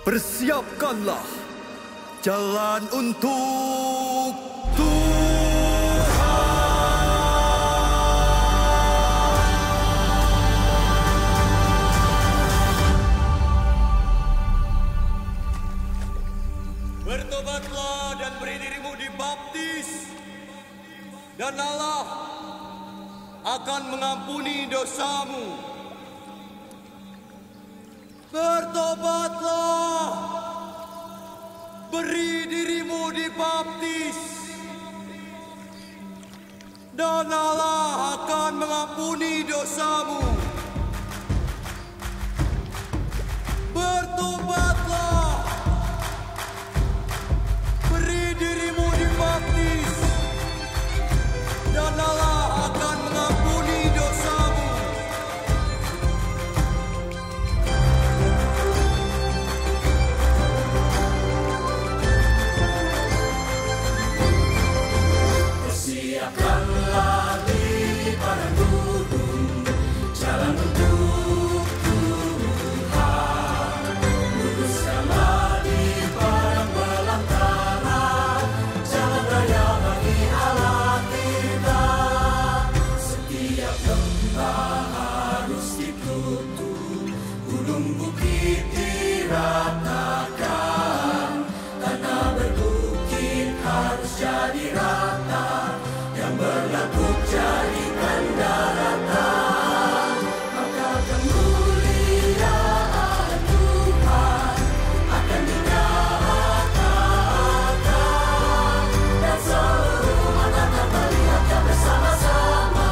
Persiapkanlah jalan untuk Tuhan. Bertobatlah dan beri dirimu dibaptis, dan Allah akan mengampuni dosamu. Bertobatlah, beri dirimu dibaptis, dan Allah akan mengampuni dosamu. Bertobatlah, beri dirimu dibaptis, dan Allah akan mengampuni dosamu. Persiapkanlah diri para gunung, jalan untuk Tuhan. Luruskanlah di padang belantara, jalan raya bagi Allah kita. Setiap lembah harus ditutup, gunung bukit diratakan, tanah berbukit harus jadi rata, yang berlapuk jadikan daratan. Maka kemuliaan Tuhan akan dinyatakan, dan seluruh mata akan melihatnya bersama-sama.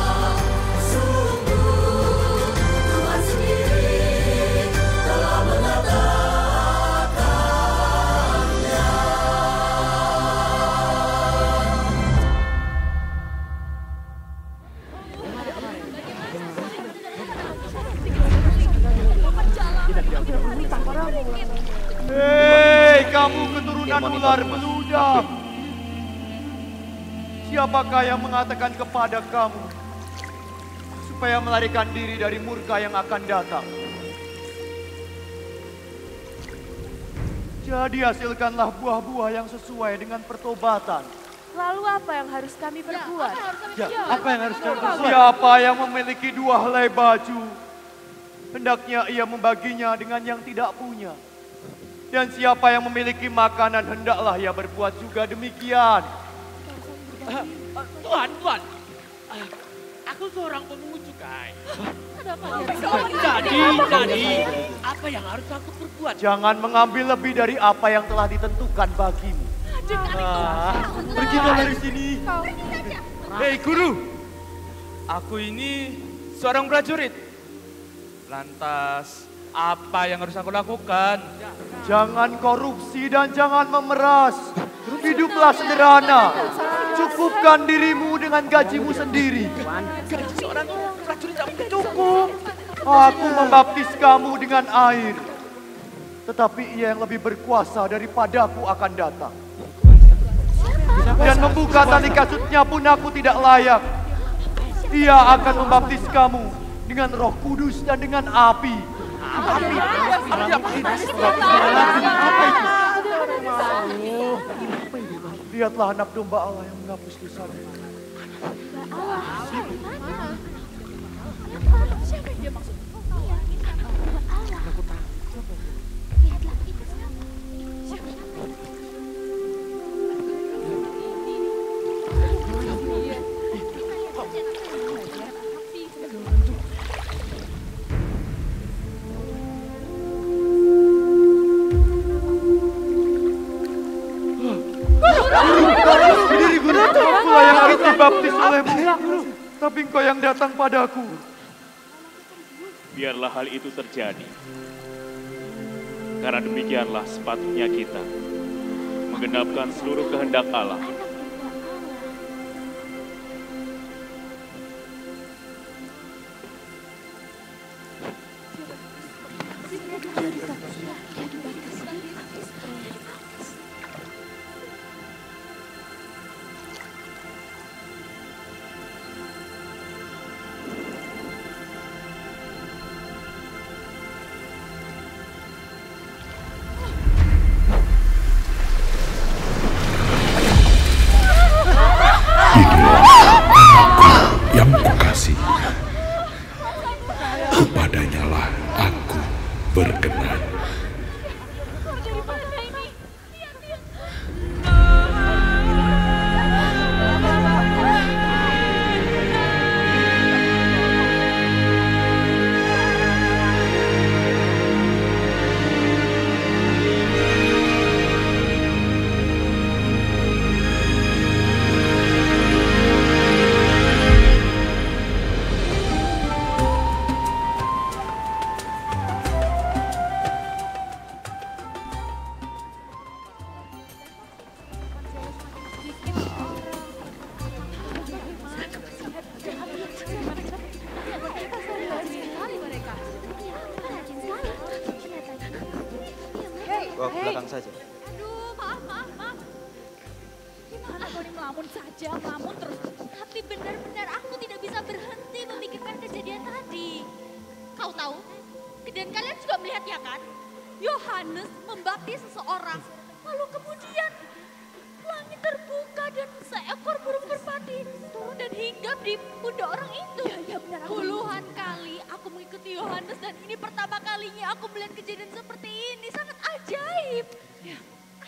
Sungguh Tuhan sendiri telah mengatakannya. Hei, kamu keturunan ular beludak. Siapakah yang mengatakan kepada kamu supaya melarikan diri dari murka yang akan datang? Jadi hasilkanlah buah-buah yang sesuai dengan pertobatan. Lalu apa yang harus kami perbuat? Apa yang harus kami perbuat? Siapa yang memiliki 2 helai baju, hendaknya ia membaginya dengan yang tidak punya. Dan siapa yang memiliki makanan, hendaklah ia berbuat juga demikian. Tuan, aku seorang pemungut cukai. Jadi, apa yang harus aku perbuat? Jangan mengambil lebih dari apa yang telah ditentukan bagimu. Pergilah dari sini. Hei guru, aku ini seorang prajurit. Lantas, apa yang harus aku lakukan? Jangan korupsi dan jangan memeras. Hiduplah sederhana. Cukupkan dirimu dengan gajimu sendiri. Gaji seorang prajurit tak mungkin Cukup. Aku membaptis kamu dengan air. Tetapi ia yang lebih berkuasa daripadaku akan datang. Dan membuka tali kasutnya pun aku tidak layak. Ia akan membaptis kamu dengan Roh Kudus dan dengan api. Api apa itu? Lihatlah anak domba Allah yang menghapus dosa. Siapa yang dia maksud? Berdiri guru, aku layak dibaptis olehmu. Tapi engkau yang datang padaku. Biarlah hal itu terjadi. Karena demikianlah sepatutnya kita menggenapkan seluruh kehendak Allah. berkenan. Dari mana ini? Lihat. Bawa ke belakang saja. Aduh, maaf. Gimana kau ini melamun saja, melamun terus. Tapi benar-benar aku tidak bisa berhenti memikirkan kejadian tadi. Kau tahu? Dan kalian juga melihat ya kan? Yohanes membaptis seseorang. Lalu kemudian langit terbuka dan seekor burung merpati turun dan hinggap di pundak orang itu. Ya benar. Puluhan kali aku mengikuti Yohanes dan ini pertama kalinya aku melihat kejadian seperti ini. Sangat ajaib. Ya,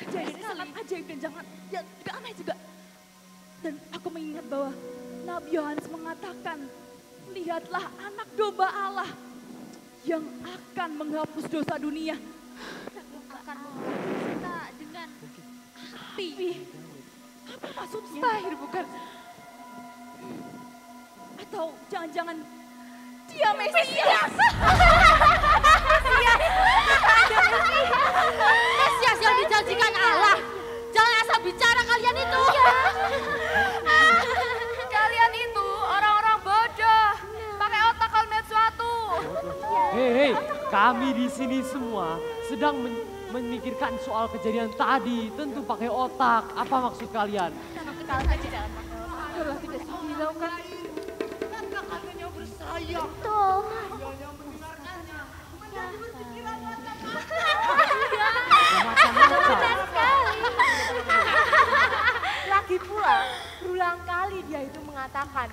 ajaib sekali. Sangat ajaib dan jangan, ya juga aneh juga. Dan aku mengingat bahwa Nabi Yohanes mengatakan, lihatlah anak domba Allah yang akan menghapus dosa dunia. Akan menghapus kita dengan api. Apa maksudnya? Air bukan? Atau jangan-jangan dia Mesias? Mesias yang dijanjikan Allah. Jangan asal bicara kalian itu. Kalian itu orang-orang bodoh. Pakai otak kalau melihat sesuatu. Hei, kami di sini semua sedang memikirkan soal kejadian tadi. Tentu pakai otak. Apa maksud kalian? Kalau saja jangan pakai otak. Kalau tidak hilau kan. Karena katanya bersayap. Betul. Benar sekali. Lagi pula, berulang kali dia itu mengatakan,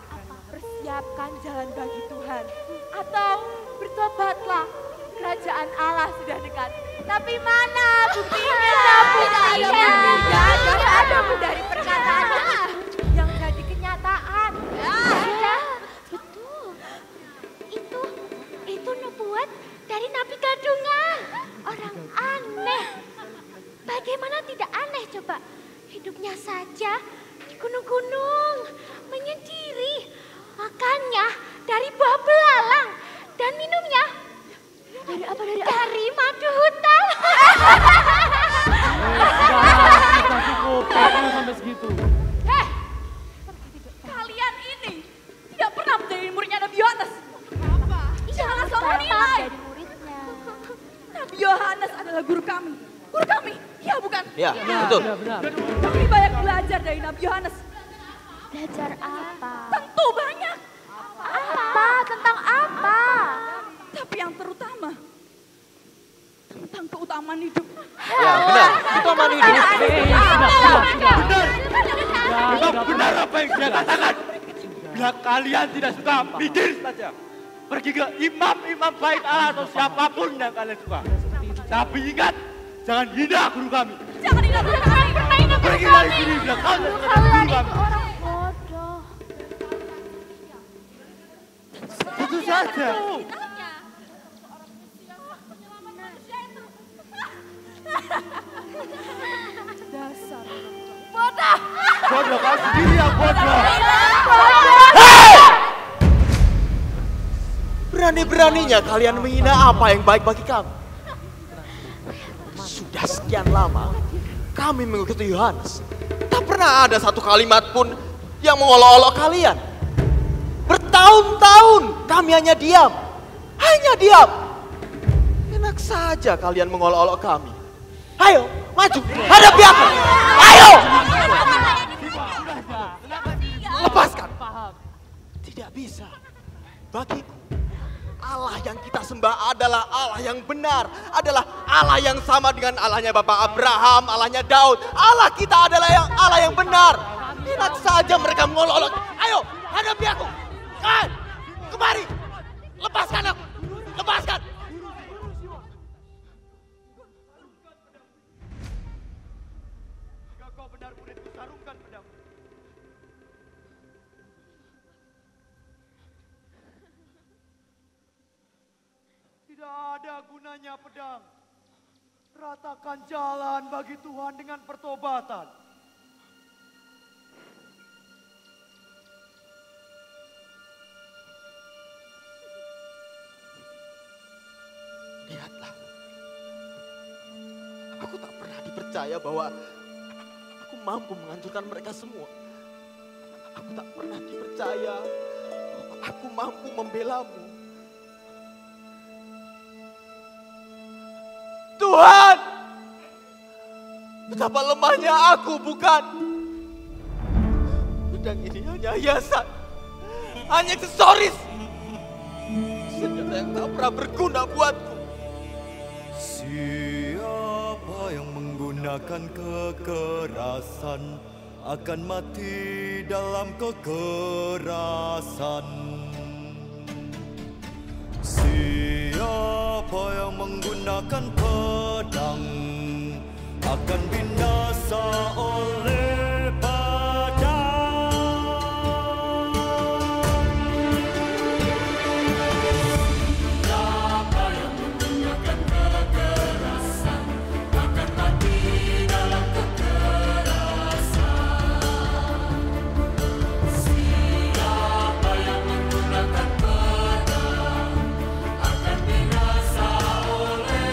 persiapkan jalan bagi Tuhan. Atau bertobatlah, kerajaan Allah sudah dekat. Tapi mana buktinya? Tidak ada pun dari perkataan yang jadi kenyataan. Ya, betul. Itu nubuat dari Nabi Gadungan. Orang aneh. Bagaimana tidak aneh coba? Hidupnya saja di gunung-gunung, menyendiri. Makannya dari buah belalang dan minumnya dari apa? Dari madu hutan. Kita cukup, jangan sampai segitu. Heh, kalian ini tidak pernah menjadi muridnya Nabi Yohanes. Jangan asal menilai. Nabi Yohanes adalah guru kami. Guru kami, ya bukan? Ya, betul. Benar. Kami banyak belajar dari Nabi Yohanes. Belajar apa? Tentu banyak. Apa? Tentang apa? Tapi yang terutama tentang keutamaan hidup. Ya, benar. Keutamaan hidup. Benar apa yang dia katakan. Bila kalian tidak suka, bidir saja. Pergi ke imam-imam bait Allah atau siapapun yang kalian suka. Tapi ingat, jangan hina guru kami. Jangan hina guru kami. Pergi dari sini bila kalian tidak guru kami. Orang bodoh. Tentu saja. Dasar bodoh. Bodoh, kau sendiri yang bodoh. Berani-beraninya kalian menghina apa yang baik bagi kami. Sudah sekian lama kami mengikuti Yohanes. Tak pernah ada satu kalimat pun yang mengolok-olok kalian. Bertahun-tahun kami hanya diam. Hanya diam. Enak saja kalian mengolok-olok kami. Ayo, maju, hadapi aku. Ayo. Lepaskan. Tidak bisa. Bagiku, Allah yang kita sembah adalah Allah yang benar. Adalah Allah yang sama dengan Allahnya Bapak Abraham, Allahnya Daud. Allah kita adalah Allah yang benar. Enak saja mereka mengolok-olok. Ayo, hadapi aku. Kemari. Lepaskan aku. Lepaskan. tarungkan pedang. Tidak ada gunanya pedang. Ratakan jalan bagi Tuhan dengan pertobatan. Lihatlah. Aku tak pernah dipercaya bahwa aku mampu menghancurkan mereka semua. Aku tak pernah dipercaya bahwa aku mampu membelamu. Tuhan! Betapa lemahnya aku, bukan? Pedang ini hanya hiasan. Hanya aksesoris. Senjata yang tak pernah berguna buatku. Siapa yang menggunakan kekerasan akan mati dalam kekerasan. Siapa yang menggunakan pedang akan binasa oleh pedang. Siapa yang menggunakan kekerasan akan mati dalam kekerasan. Siapa yang menggunakan pedang akan binasa oleh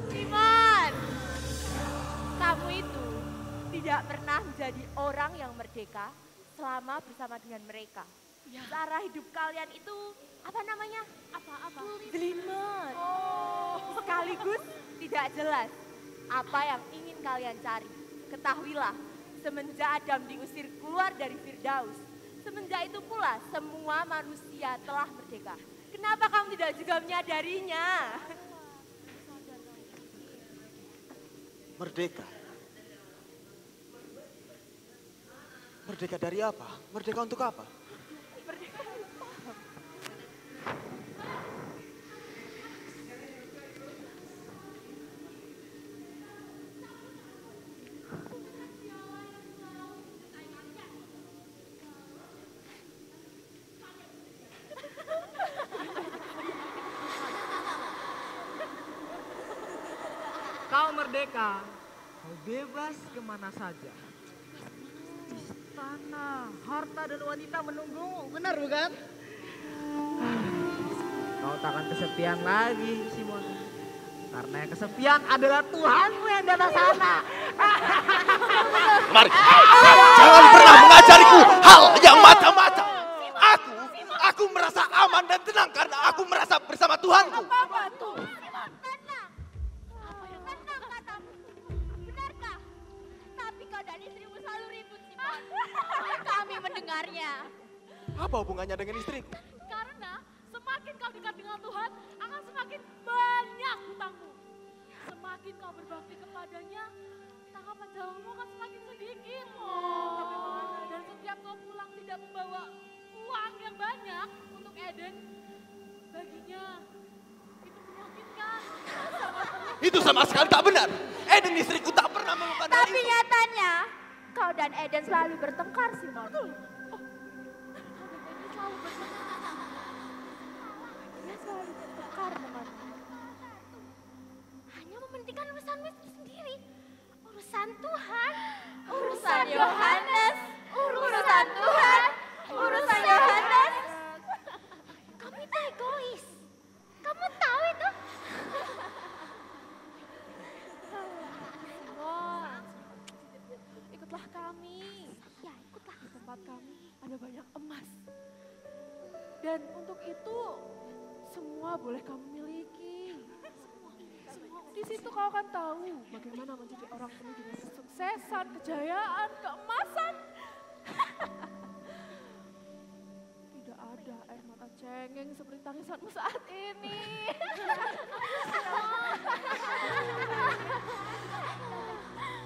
Simon, kamu itu tidak pernah menjadi orang yang merdeka selama bersama dengan mereka. Cara hidup kalian itu apa namanya? Apa-apa? Jelimet. Sekaligus tidak jelas apa yang ingin kalian cari. Ketahuilah, semenjak Adam diusir keluar dari Firdaus, semenjak itu pula semua manusia telah merdeka. Kenapa kamu tidak juga menyadarinya? Merdeka. Merdeka dari apa? Merdeka untuk apa? Kau merdeka, kau bebas kemana saja. Istana, harta dan wanita menunggumu, benar bukan? Kau takkan kesepian lagi, Simon. Karena yang kesepian adalah Tuhanmu yang di atas sana. Mari, jangan pernah mengajariku hal yang macam-macam. Aku merasa aman dan tenang karena aku merasa bersama Tuhanku. Apa tuh? Tenang. Tenang katamu. Benarkah? Tapi kau dan istrimu selalu ribut, Simon. Kami mendengarnya. Apa hubungannya dengan istriku? Karena semakin kau dekat dengan Tuhan, akan semakin banyak hutangmu. Semakin kau berbakti kepadanya, tanggapan jalanmu akan semakin sedikit. Dan setiap kau pulang tidak membawa uang yang banyak untuk Eden, baginya itu menyakitkan. Itu sama sekali tak benar. Eden istriku tak pernah melakukan hal Tapi itu. nyatanya, kau dan Eden selalu bertengkar, Simon. Selalu bertengkar. Dia selalu bertengkar denganmu. Hanya mementingkan urusanmu sendiri. Urusan Tuhan. Urusan Yohanes, urusan Tuhan, urusan Yohanes. Kamu itu egois. Kamu tahu itu? Simon, ikutlah kami. Ya, ikutlah ke tempat kami. ada banyak emas. Dan untuk itu semua boleh kamu miliki. Di situ kau akan tahu bagaimana menjadi orang penuh dengan kesuksesan, kejayaan, keemasan. Tidak ada air mata cengeng seperti tangisanmu saat ini.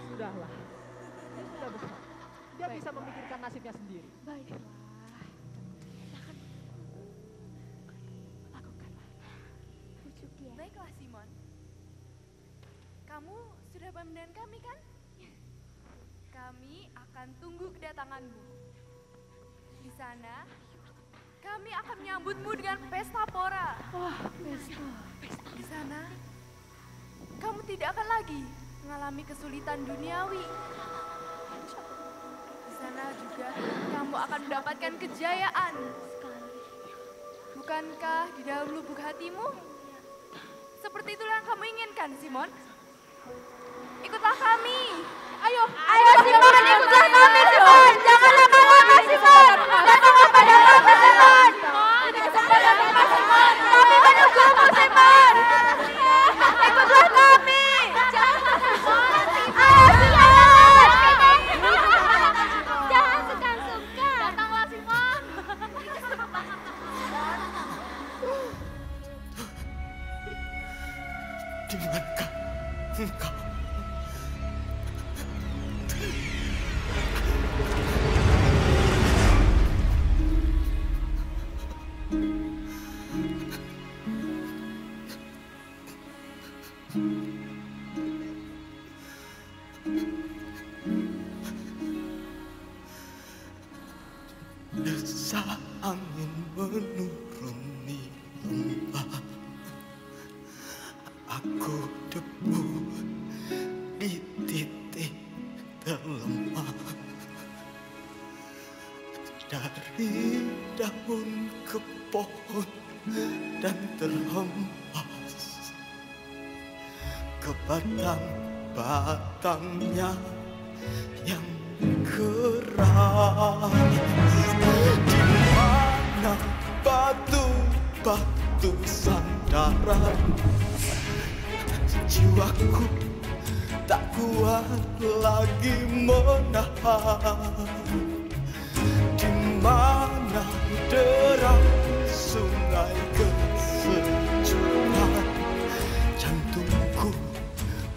Sudahlah, dia sudah besar. Dia bisa memikirkan nasibnya sendiri. Baiklah. Lakukanlah. Pujuk dia. Baiklah Simon. Kamu sudah paham dengan kami kan? Kami akan tunggu kedatanganmu. Di sana, kami akan menyambutmu dengan pesta pora. Wah, pesta. Di sana, kamu tidak akan lagi mengalami kesulitan duniawi. Di sana juga kamu akan mendapatkan kejayaan. Bukankah di dalam lubuk hatimu? Seperti itulah yang kamu inginkan, Simon. Ikutlah kami. Ayo Simon, ikutlah kami Simon. Jangan lama-lama Simon. Datang kepada kami Simon. Kami menunggumu Simon. Ikutlah kami. Ayo Simon. Jangan sungkan-sungkan. Datanglah Simon. Di manakah engkau? Desah angin menuruni lembah. Aku debu di titik terlemah. Dari daun ke pohon dan terhempas ke batang-batangnya yang keras. Di mana batu-batu sandaran, jiwaku tak kuat lagi menahan. Di mana derai sungai kesejukan, jantungku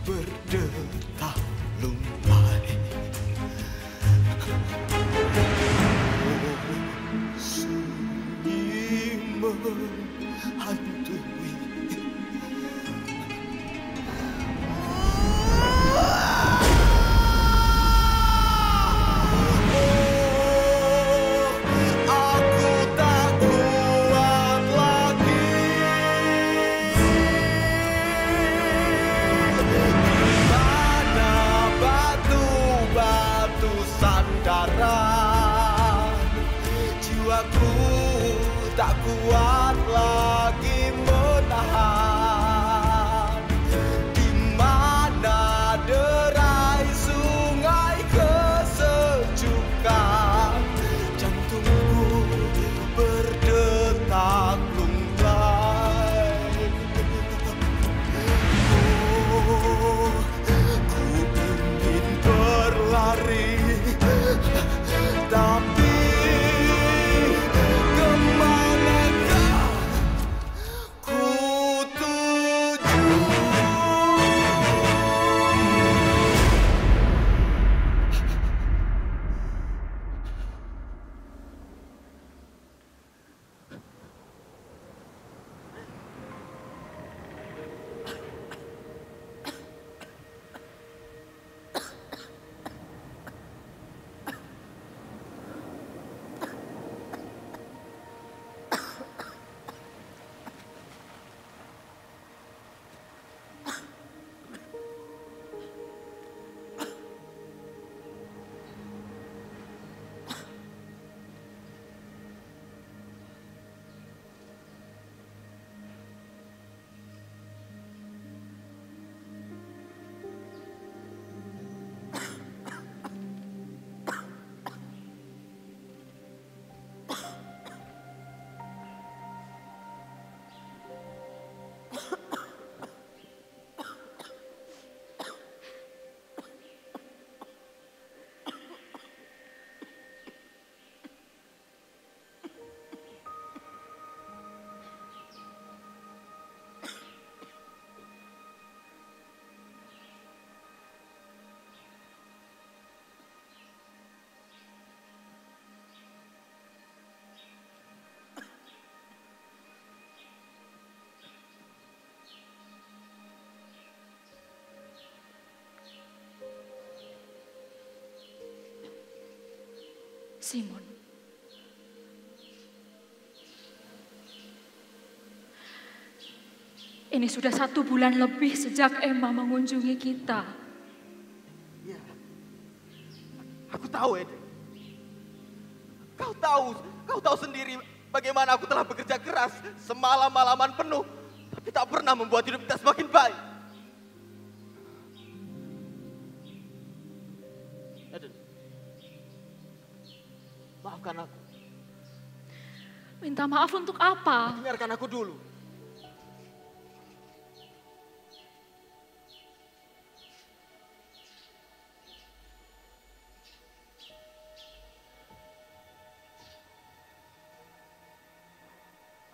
berdetak lumai. Sunyi menghantui. Aku tak kuat lagi. Di mana batu-batu sandaran, jiwaku tak kuat lagi menahan. Di mana derai sungai kesejukan, jantungku berdetak lumbai. Oh, ku ingin berlari, tapi kemanakah Simon. Ini sudah 1 bulan lebih sejak Emma mengunjungi kita. Ya, aku tahu, Eden. Kau tahu sendiri bagaimana aku telah bekerja keras semalam-malaman penuh, tapi tak pernah membuat hidup kita semakin baik. Eden, maafkan aku. Minta maaf untuk apa? Dengarkan aku dulu.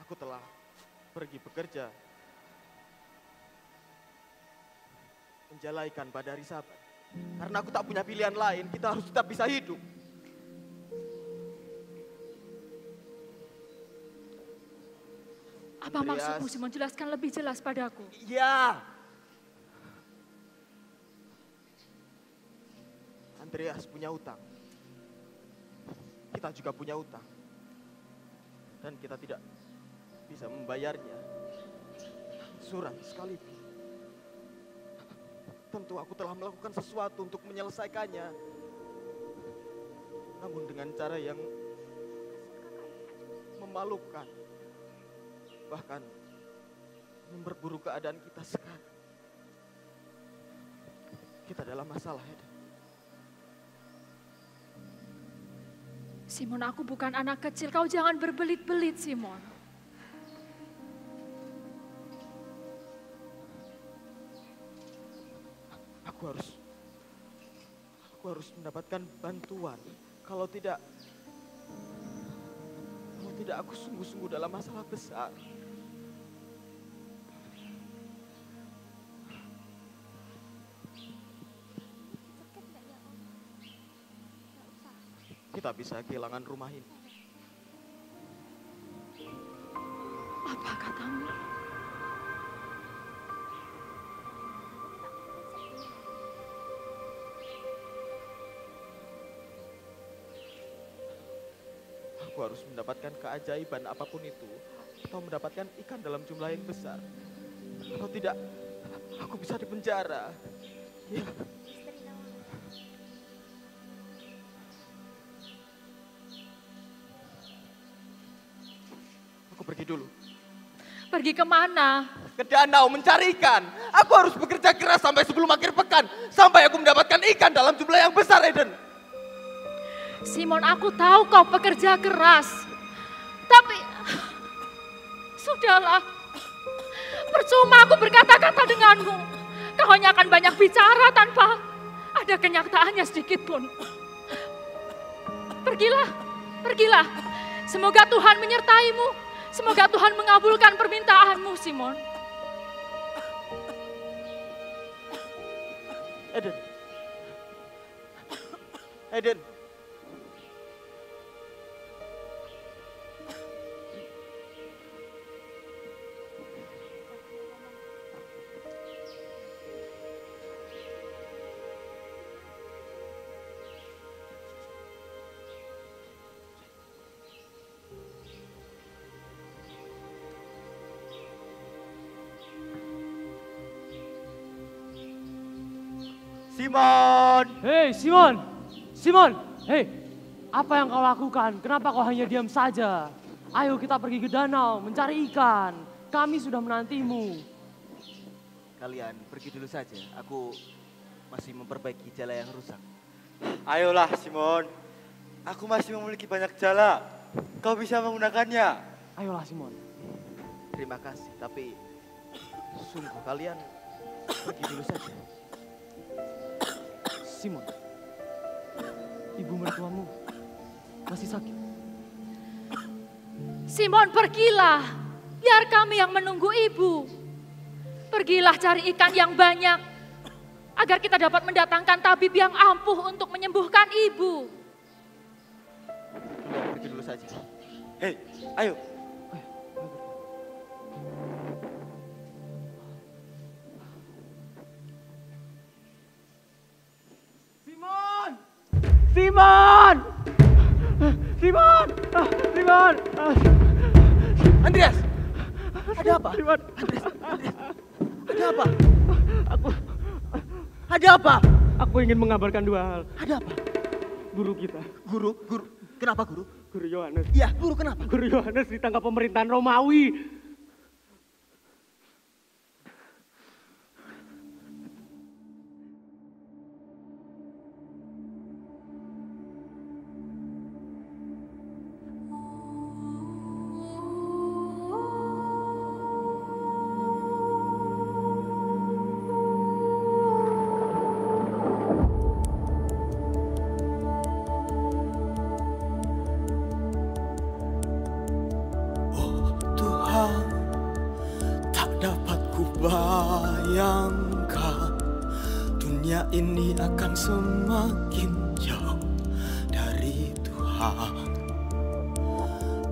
Aku telah pergi bekerja, menjalaikan pada hari Sabat. Karena aku tak punya pilihan lain, kita harus tetap bisa hidup. Apa maksudmu, Simon? Jelaskan lebih jelas padaku. Iya. Andreas punya utang. Kita juga punya utang. Dan kita tidak bisa membayarnya. Surat sekalipun. Tentu aku telah melakukan sesuatu untuk menyelesaikannya. Namun dengan cara yang memalukan. Bahkan memperburuk keadaan kita sekarang. Kita dalam masalah, Eden. Simon, aku bukan anak kecil. Kau jangan berbelit-belit, Simon. Aku harus mendapatkan bantuan. Kalau tidak aku sungguh-sungguh dalam masalah besar. Kita bisa kehilangan rumah ini. Apa katamu? Aku harus mendapatkan keajaiban apapun itu, atau mendapatkan ikan dalam jumlah yang besar. Kalau tidak, aku bisa dipenjara. Ya. Aku pergi dulu. Pergi kemana? Ke danau mencari ikan. Aku harus bekerja keras sampai sebelum akhir pekan. Sampai aku mendapatkan ikan dalam jumlah yang besar, Eden. Simon, aku tahu kau pekerja keras. Tapi, sudahlah. Percuma aku berkata-kata denganmu. Kau hanya akan banyak bicara tanpa ada kenyataannya sedikit pun. Pergilah, pergilah. Semoga Tuhan menyertaimu. Semoga Tuhan mengabulkan permintaanmu, Simon. Eden. Eden. Simon! Hei Simon! Simon! Hei, apa yang kau lakukan? Kenapa kau hanya diam saja? Ayo kita pergi ke danau mencari ikan. Kami sudah menantimu. Kalian pergi dulu saja. Aku masih memperbaiki jala yang rusak. Ayolah Simon, aku masih memiliki banyak jala. Kau bisa menggunakannya. Ayolah Simon. Terima kasih, tapi sungguh kalian pergi dulu saja. Simon, ibu mertuamu masih sakit. Simon, pergilah. Biar kami yang menunggu ibu. Pergilah cari ikan yang banyak. Agar kita dapat mendatangkan tabib yang ampuh untuk menyembuhkan ibu. Kalian pergi dulu saja. Hei, ayo. Simon! Simon! Simon! Simon! Andreas! Ada apa? Simon! Andreas! Ada apa? Ada apa? Aku ingin mengabarkan dua hal. Ada apa? Guru kita. Guru? Kenapa guru? Guru Yohanes. Iya, guru kenapa? Guru Yohanes ditangkap pemerintahan Romawi. Bayangkan dunia ini akan semakin jauh dari Tuhan.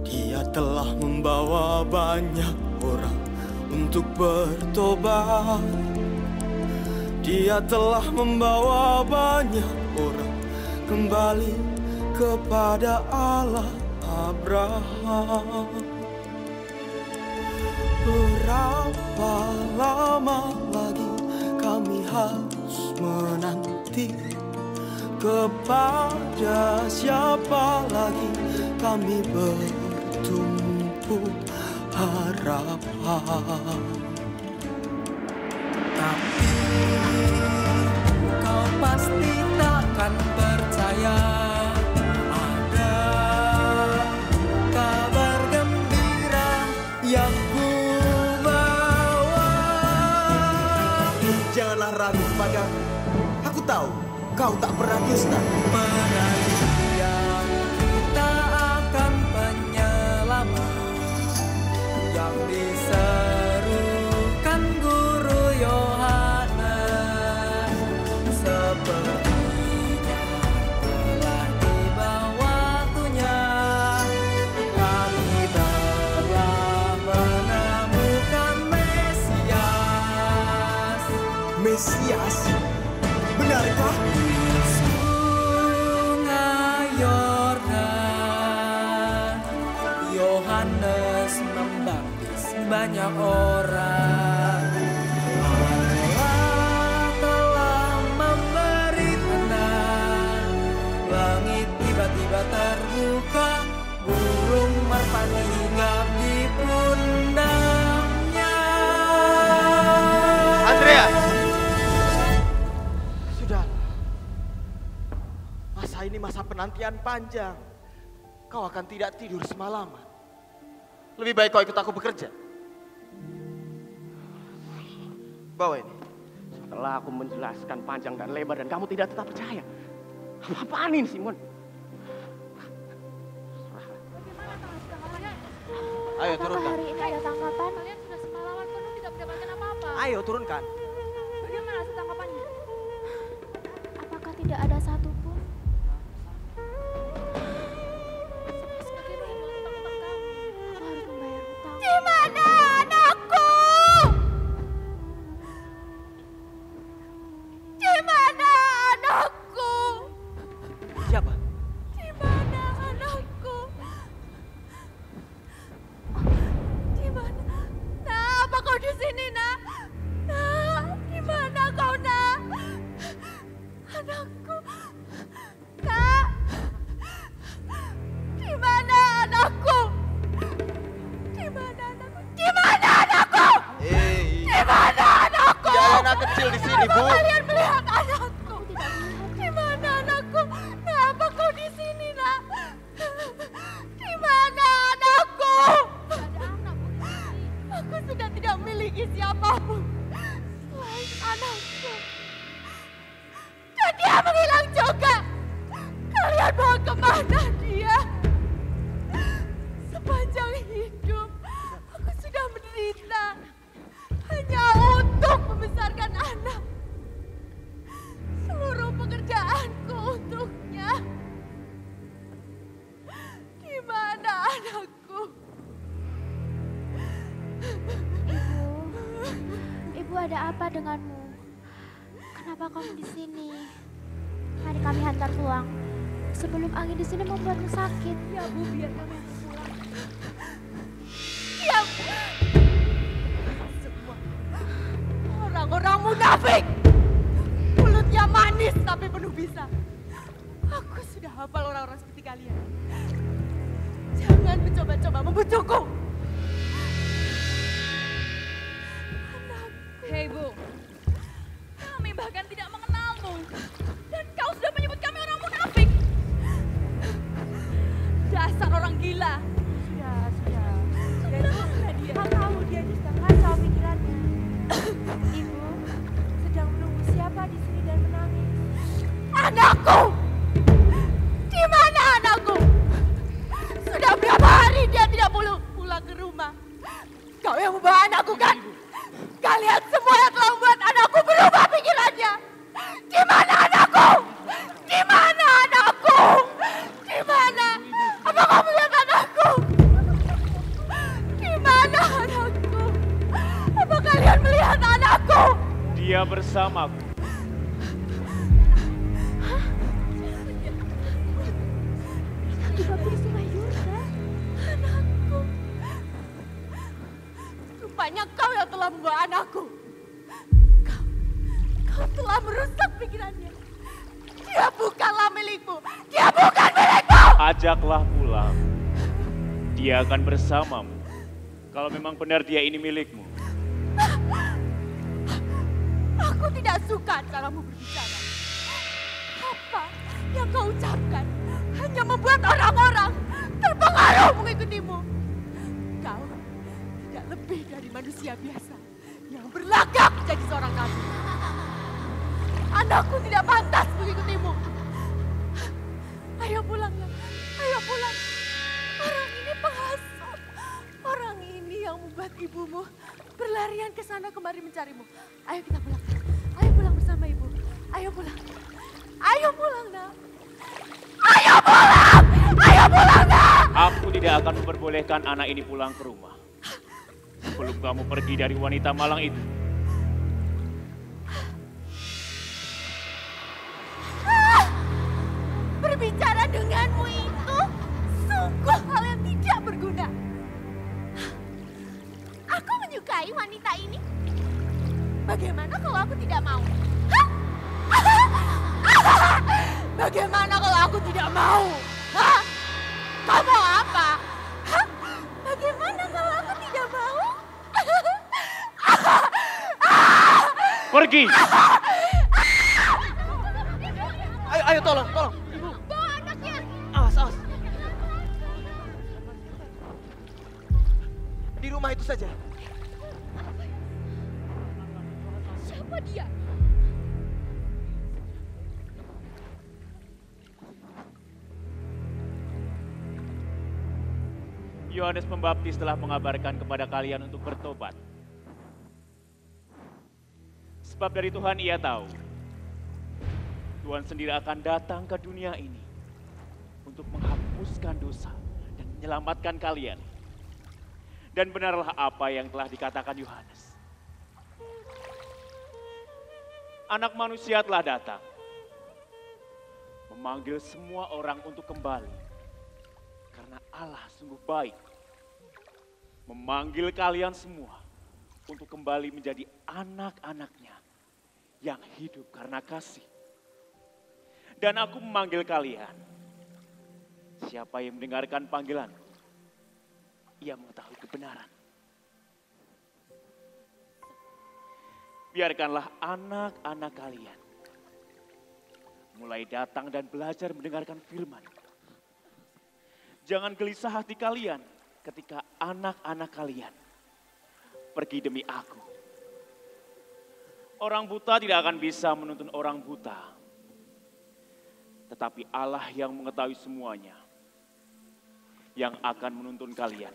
Dia telah membawa banyak orang untuk bertobat. Dia telah membawa banyak orang kembali kepada Allah Abraham. Berapa lama lagi kami harus menanti? Kepada siapa lagi kami bertumpu harapan? Tapi kau pasti takkan percaya. Ada kabar gembira yang janganlah ragu padaku. Aku tahu kau tak pernah dusta. Penantian kita akan penyelamat yang diserukan Guru Yohanes. Sepertinya telah tiba waktunya. Kami telah menemukan Mesias, benarkah? Sungai Yordan, Yohanes membaptis banyak orang. Allah telah memberi tanda, langit tiba-tiba terbuka, burung merpati hinggap di pundaknya. Andreas! Ini masa penantian panjang. Kau akan tidak tidur semalaman. Lebih baik kau ikut aku bekerja. Bawa ini. Setelah aku menjelaskan panjang dan lebar dan kamu tidak tetap percaya. Apaan ini, Simon? Ayo turunkan. Hari ini ada tangkapan. Kalian sudah semalaman penuh tidak mendapatkan apa-apa. Ayo turunkan. Bagaimana hasil tangkapannya? Apakah tidak ada satupun? Di mana anakku? Di mana anakku? Siapa? Di mana anakku? Di mana? Nah, apa kau di sini, Nak? Nah, di mana kau, Nak? Anakku. Nak. Di mana anakku? Di mana anakku? Di mana anakku? Di mana anakku? Tidak ada anak kecil di sini, Bu. Apa kalian melihat anakku? Di mana anakku? Kenapa kau di sini, Nak? Di mana anakku? Aku sudah tidak memiliki siapapun selain anakku. Dan dia menghilang juga. Kalian bawa kemana dia? Sepanjang hidup, aku sudah menderita hanya untuk membesarkan anak. Seluruh pekerjaanku untuknya. Di mana anakku? Ibu ada apa denganmu? Kenapa kamu di sini? Mari kami hantar pulang. sebelum angin di sini membuatmu sakit. Ya Bu, biar kami yang pulang. Ya Bu. Semua orang-orang munafik. Mulutnya manis tapi penuh bisa. Aku sudah hafal orang-orang seperti kalian. Jangan mencoba-coba membujukku. Hei Bu, kami bahkan tidak mengenalmu. Dan kau sudah menyebut kami orang munafik. Dasar orang gila. Sudah. Dia. Kau tahu dia sedang kacau pikirannya. Ibu sedang menunggu siapa di sini dan menangis. Anakku! Di mana anakku? Sudah berapa hari dia tidak pulang ke rumah? Kau yang membawa anakku kan? Kalian semua yang telah membuat anakku berubah pikirannya. Di mana anakku? Di mana anakku? Di mana? Apa kau melihat anakku? Di mana anakku? Apa kalian melihat anakku? Dia bersamaku. Di batu Sungai Yordan. Anakku. Rupanya kau yang telah membawa anakku. Kau telah merusak pikirannya. Dia bukanlah milikmu. Dia bukan milikmu. Ajaklah pulang. Dia akan bersamamu. Kalau memang benar dia ini milikmu. Aku tidak suka caramu berbicara. Apa yang kau ucapkan hanya membuat orang-orang terpengaruh mengikutimu. Kau tidak lebih dari manusia biasa yang berlagak jadi seorang nabi. Anakku tidak pantas mengikutimu. Ayo pulanglah, ayo pulang. Orang ini penghasut. Orang ini yang membuat ibumu berlarian ke sana kemari mencarimu. Ayo kita pulang. Ayo pulang bersama ibu. Ayo pulang. Ayo pulang, nak. Ayo pulang! Ayo pulang, nak! Aku tidak akan memperbolehkan anak ini pulang ke rumah. Sebelum kamu pergi dari wanita malang itu. Berbicara denganmu itu sungguh hal yang tidak berguna. Aku menyukai wanita ini. Bagaimana kalau aku tidak mau? Hah? Bagaimana kalau aku tidak mau? Hah? Kau mau apa? Hah? Bagaimana kalau aku tidak mau? Pergi! Ayo tolong. Bawa anaknya. Awas. Di rumah itu saja. Siapa dia? Yohanes Pembaptis telah mengabarkan kepada kalian untuk bertobat. Sebab dari Tuhan ia tahu, Tuhan sendiri akan datang ke dunia ini untuk menghapuskan dosa dan menyelamatkan kalian. Dan benarlah apa yang telah dikatakan Yohanes. Anak manusia telah datang, memanggil semua orang untuk kembali. Karena Allah sungguh baik, memanggil kalian semua untuk kembali menjadi anak-anaknya yang hidup karena kasih. Dan aku memanggil kalian, siapa yang mendengarkan panggilanku, ia mengetahui kebenaran. Biarkanlah anak-anak kalian mulai datang dan belajar mendengarkan firman. Jangan gelisah hati kalian ketika anak-anak kalian pergi demi aku. Orang buta tidak akan bisa menuntun orang buta. Tetapi Allah yang mengetahui semuanya yang akan menuntun kalian.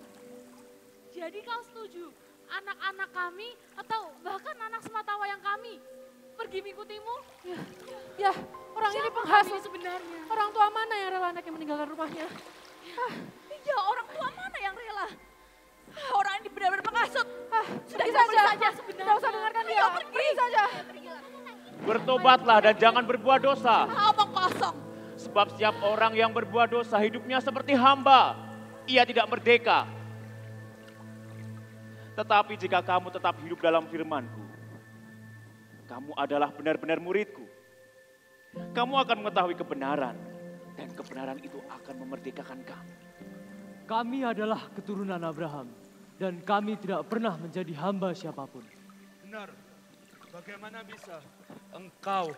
Jadi kau setuju anak-anak kami atau bahkan anak sematawayang kami pergi mengikutimu? Ya, orang ini Siapa penghasut. kami sebenarnya? Orang tua mana yang rela anaknya meninggalkan rumahnya? Ya, orang tua mana yang rela? Orang ini benar-benar penghasut. Sudah Pergi saja. sebenarnya. Tidak usah dengarkan dia. Ayo, pergi. Pergi saja. Bertobatlah dan jangan berbuat dosa. Omong kosong. Sebab setiap orang yang berbuat dosa hidupnya seperti hamba. Ia tidak merdeka. Tetapi jika kamu tetap hidup dalam firman-Ku, kamu adalah benar-benar murid-Ku. Kamu akan mengetahui kebenaran, dan kebenaran itu akan memerdekakan kamu. Kami adalah keturunan Abraham, dan kami tidak pernah menjadi hamba siapapun. Benar. Bagaimana bisa engkau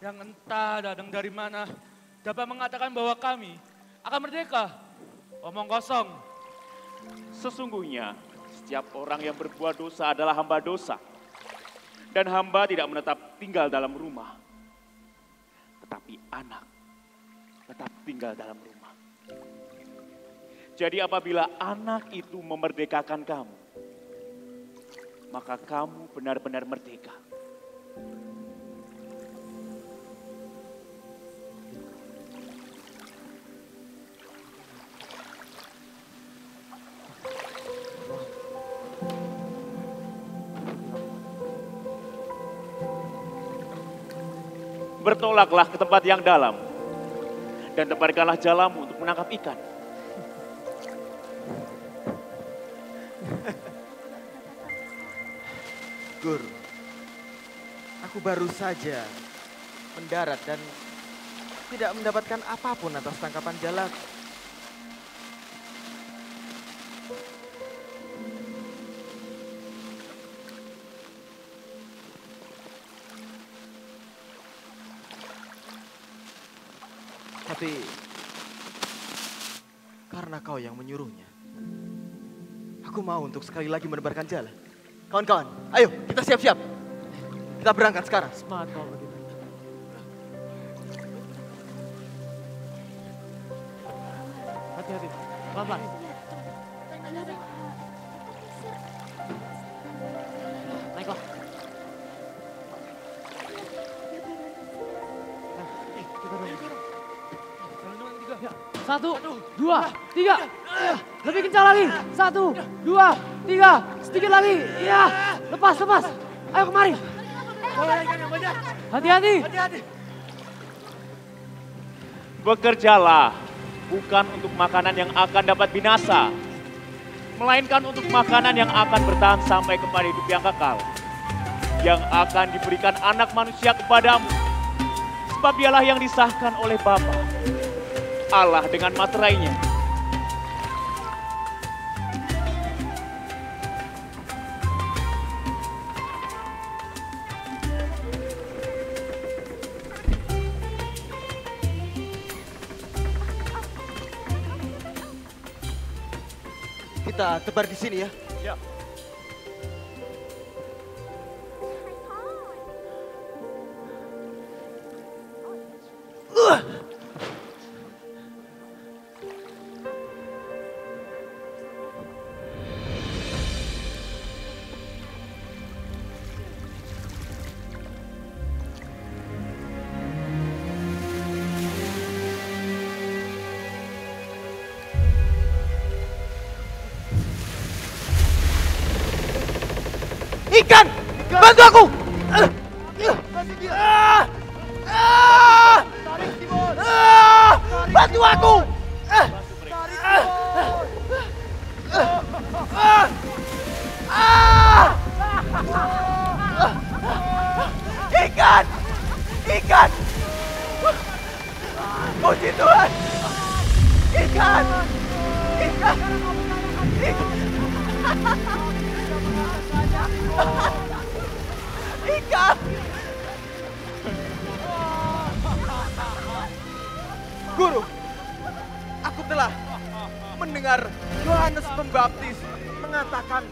yang entah datang dari mana dapat mengatakan bahwa kami akan merdeka? Omong kosong. Sesungguhnya setiap orang yang berbuat dosa adalah hamba dosa. Dan hamba tidak menetap tinggal dalam rumah. Tetapi anak tetap tinggal dalam rumah. Jadi apabila anak itu memerdekakan kamu, maka kamu benar-benar merdeka. Bertolaklah ke tempat yang dalam dan tebarkanlah jalamu untuk menangkap ikan. Guru, aku baru saja mendarat dan tidak mendapatkan apapun atas tangkapan jalaku. Tapi karena kau yang menyuruhnya, aku mau untuk sekali lagi menebarkan jala. Kawan-kawan, ayo kita siap-siap. Kita berangkat sekarang. Semangat kau begitu. Hati-hati, pelan-pelan. Naiklah. Satu, dua, tiga. Lebih kencang lagi. Satu, dua, tiga. Sedikit lagi. Iya. Lepas. Ayo kemari. Hati-hati. Bekerjalah bukan untuk makanan yang akan dapat binasa, melainkan untuk makanan yang akan bertahan sampai kepada hidup yang kekal, yang akan diberikan anak manusia kepadamu. Sebab dialah yang disahkan oleh Bapa, Allah dengan materainya. Kita tebar di sini ya. Ya. Ikan! Bantu aku! Bantu aku! Ikan! Ikan! Puji Tuhan! Ikan! Ikan! Ikan! Guru, aku telah mendengar Yohanes Pembaptis mengatakan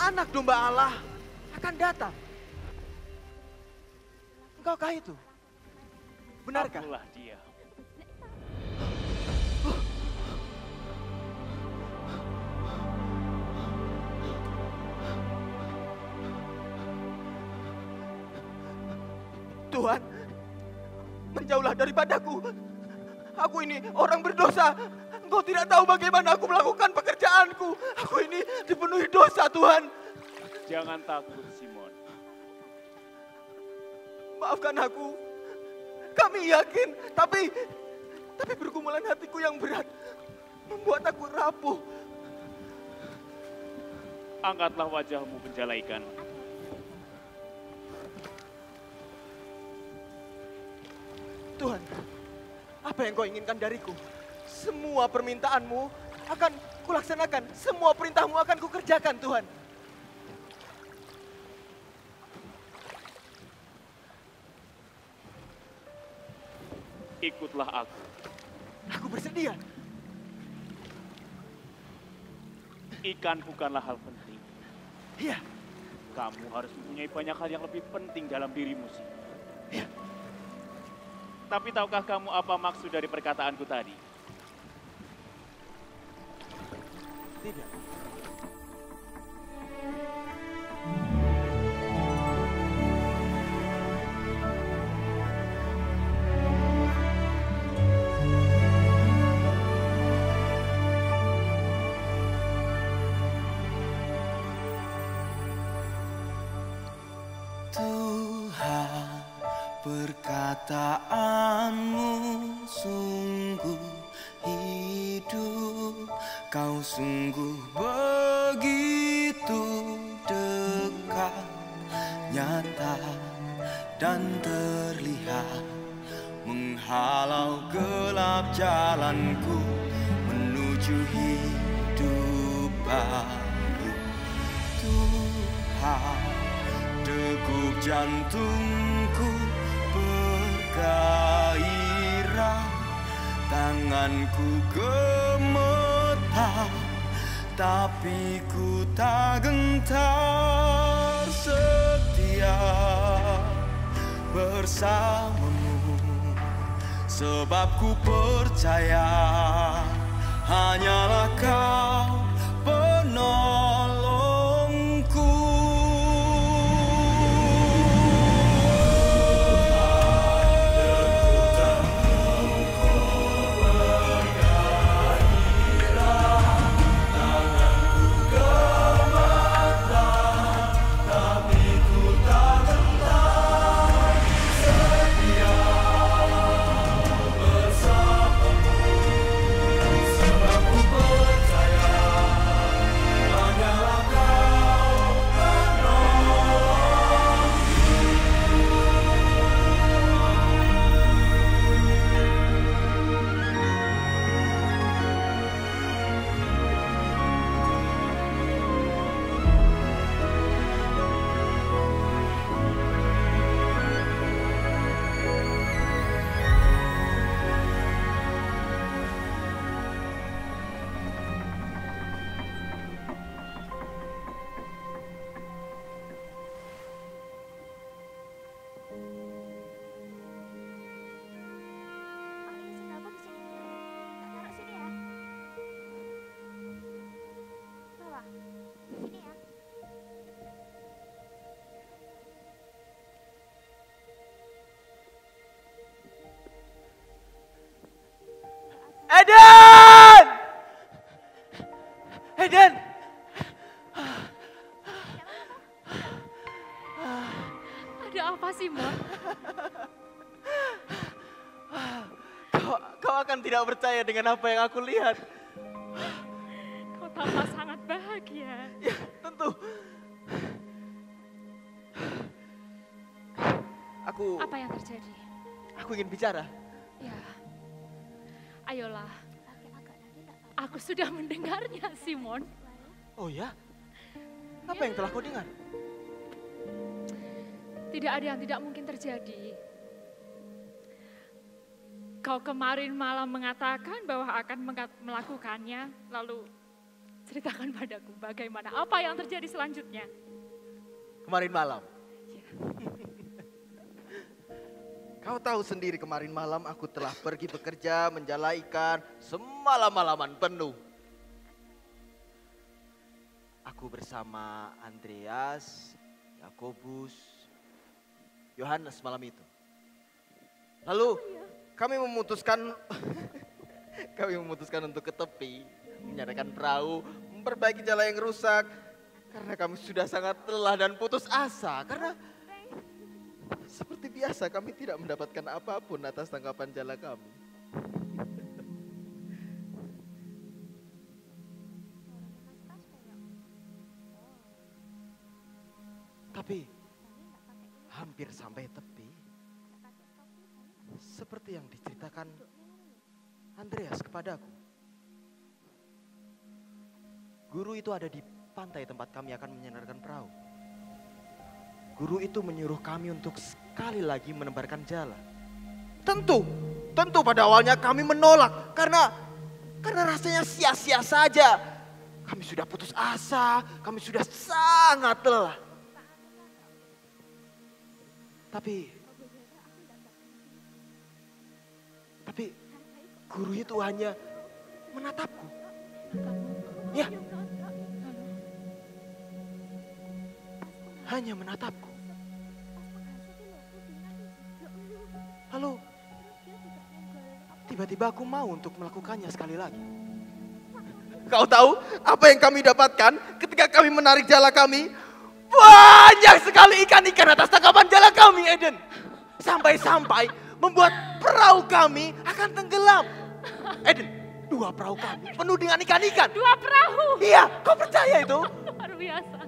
anak domba Allah akan datang. Engkaukah itu? Benarkah? Akulah dia. Tuhan, menjauhlah daripadaku. Aku ini orang berdosa. Engkau tidak tahu bagaimana aku melakukan pekerjaanku. Aku ini dipenuhi dosa, Tuhan. Jangan takut, Simon. Maafkan aku. Kami yakin, tapi Tapi pergumulan hatiku yang berat membuat aku rapuh. Angkatlah wajahmu penjala ikan. Tuhan, apa yang kau inginkan dariku? Semua permintaanmu akan kulaksanakan. Semua perintahmu akan kukerjakan, Tuhan. Ikutlah aku. Aku bersedia. Ikan bukanlah hal penting. Iya. Kamu harus mempunyai banyak hal yang lebih penting dalam dirimu sih. Iya. Tapi tahukah kamu apa maksud dari perkataanku tadi? Tidak. Tuhan, perkataanmu sungguh hidup, kau sungguh begitu dekat, nyata dan terlihat, menghalau gelap jalanku menuju hidup baru. Tuhan, degup jantungku bergairah, tanganku gemetar, tapi ku tak gentar, setia bersamamu, sebab ku percaya hanyalah kau penolongku. Eden! Eden! Ada apa sih, Mon? Kau akan tidak percaya dengan apa yang aku lihat. Kau tampak sangat bahagia. Ya, tentu. Apa yang terjadi? Aku ingin bicara. Ya, ayolah. Aku sudah mendengarnya, Simon. Oh ya? Apa yang telah kau dengar? Tidak ada yang tidak mungkin terjadi. Kau kemarin malam mengatakan bahwa akan melakukannya, lalu ceritakan padaku bagaimana, apa yang terjadi selanjutnya. Kemarin malam? Ya. Kau tahu sendiri kemarin malam aku telah pergi bekerja menjala ikan semalam-malaman penuh. Aku bersama Andreas, Yakobus, Yohanes malam itu. Lalu kami memutuskan untuk ke tepi, menyalakan perahu, memperbaiki jala yang rusak. Karena kami sudah sangat lelah dan putus asa. Karena seperti biasa kami tidak mendapatkan apapun atas tangkapan jala kami. Tapi hampir sampai tepi, seperti yang diceritakan Andreas kepadaku. Guru itu ada di pantai tempat kami akan menyandarkan perahu. Guru itu menyuruh kami untuk sekali lagi menebarkan jala. Tentu pada awalnya kami menolak karena rasanya sia-sia saja. Kami sudah putus asa, kami sudah sangat lelah. Tapi guru itu hanya menatapku. Ya. Hanya menatapku. Lalu tiba-tiba aku mau untuk melakukannya sekali lagi. Kau tahu apa yang kami dapatkan ketika kami menarik jala kami? Banyak sekali ikan-ikan atas tangkapan jala kami, Eden. Sampai-sampai membuat perahu kami akan tenggelam. Eden, 2 perahu kami penuh dengan ikan-ikan. 2 perahu? Iya, kau percaya itu? Luar biasa.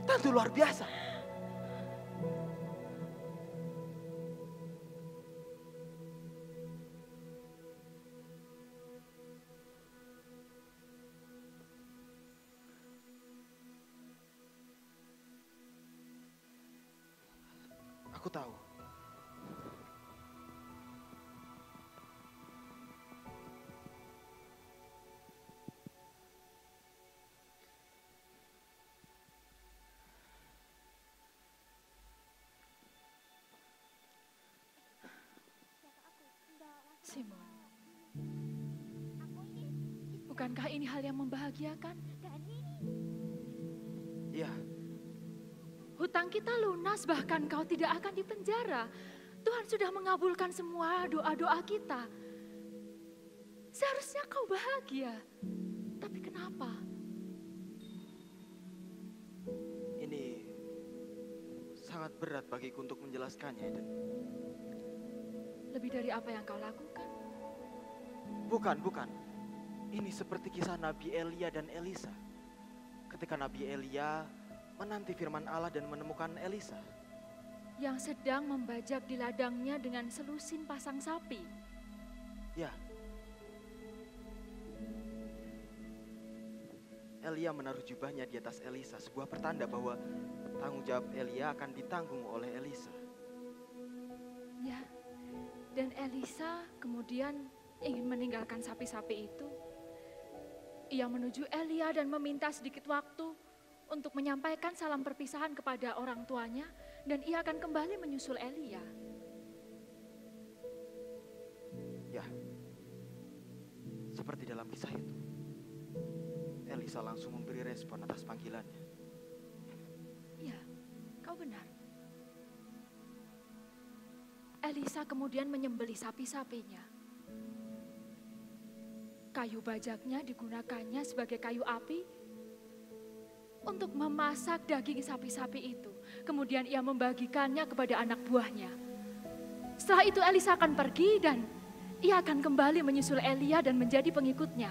Tentu luar biasa. Aku tahu. Simon, bukankah ini hal yang membahagiakan? Iya. Hutang kita lunas, bahkan kau tidak akan dipenjara. Tuhan sudah mengabulkan semua doa-doa kita. Seharusnya kau bahagia. Tapi kenapa? Ini sangat berat bagiku untuk menjelaskannya, Eden. Lebih dari apa yang kau lakukan? Bukan. Ini seperti kisah Nabi Elia dan Elisa. Ketika Nabi Elia menanti firman Allah dan menemukan Elisa. Yang sedang membajak di ladangnya dengan selusin pasang sapi. Ya. Elia menaruh jubahnya di atas Elisa, sebuah pertanda bahwa tanggung jawab Elia akan ditanggung oleh Elisa. Ya, dan Elisa kemudian ingin meninggalkan sapi-sapi itu. Ia menuju Elia dan meminta sedikit waktu untuk menyampaikan salam perpisahan kepada orang tuanya, dan ia akan kembali menyusul Elia. Ya, seperti dalam kisah itu. Elisa langsung memberi respon atas panggilannya. Ya, kau benar. Elisa kemudian menyembelih sapi-sapinya. Kayu bajaknya digunakannya sebagai kayu api untuk memasak daging sapi-sapi itu. Kemudian ia membagikannya kepada anak buahnya. Setelah itu Elisa akan pergi dan ia akan kembali menyusul Elia dan menjadi pengikutnya.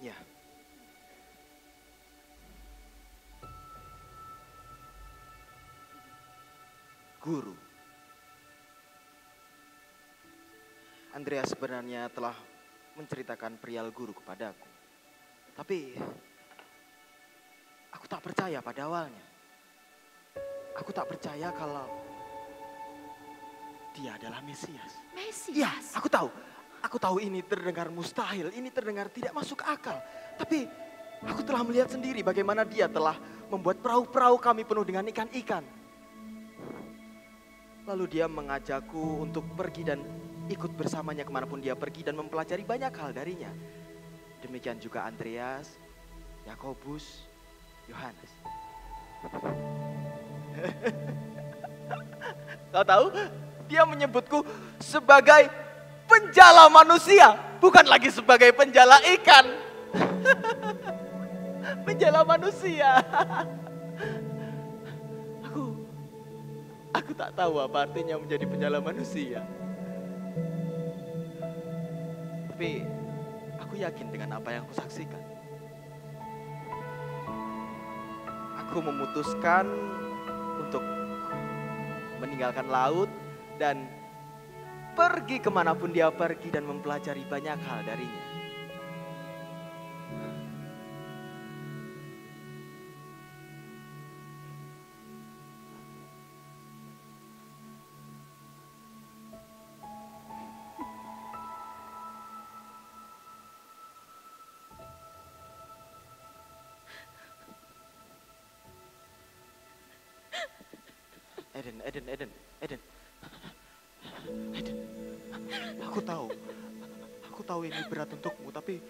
Ya. Guru. Andreas sebenarnya telah menceritakan perihal guru kepadaku. Tapi aku tak percaya pada awalnya. Aku tak percaya kalau dia adalah Mesias. Mesias? Ya, aku tahu. Aku tahu ini terdengar mustahil, ini terdengar tidak masuk akal. Tapi aku telah melihat sendiri bagaimana dia telah membuat perahu-perahu kami penuh dengan ikan-ikan. Lalu dia mengajakku untuk pergi dan ikut bersamanya kemanapun dia pergi dan mempelajari banyak hal darinya. Demikian juga Andreas, Yakobus, Yohanes. Kau tahu, dia menyebutku sebagai penjala manusia, bukan lagi sebagai penjala ikan. Penjala manusia. Aku tak tahu apa artinya menjadi penyala manusia. Tapi aku yakin dengan apa yang aku saksikan. Aku memutuskan untuk meninggalkan laut dan pergi kemanapun dia pergi dan mempelajari banyak hal darinya. Eden. Aku tahu ini berat untukmu, tapi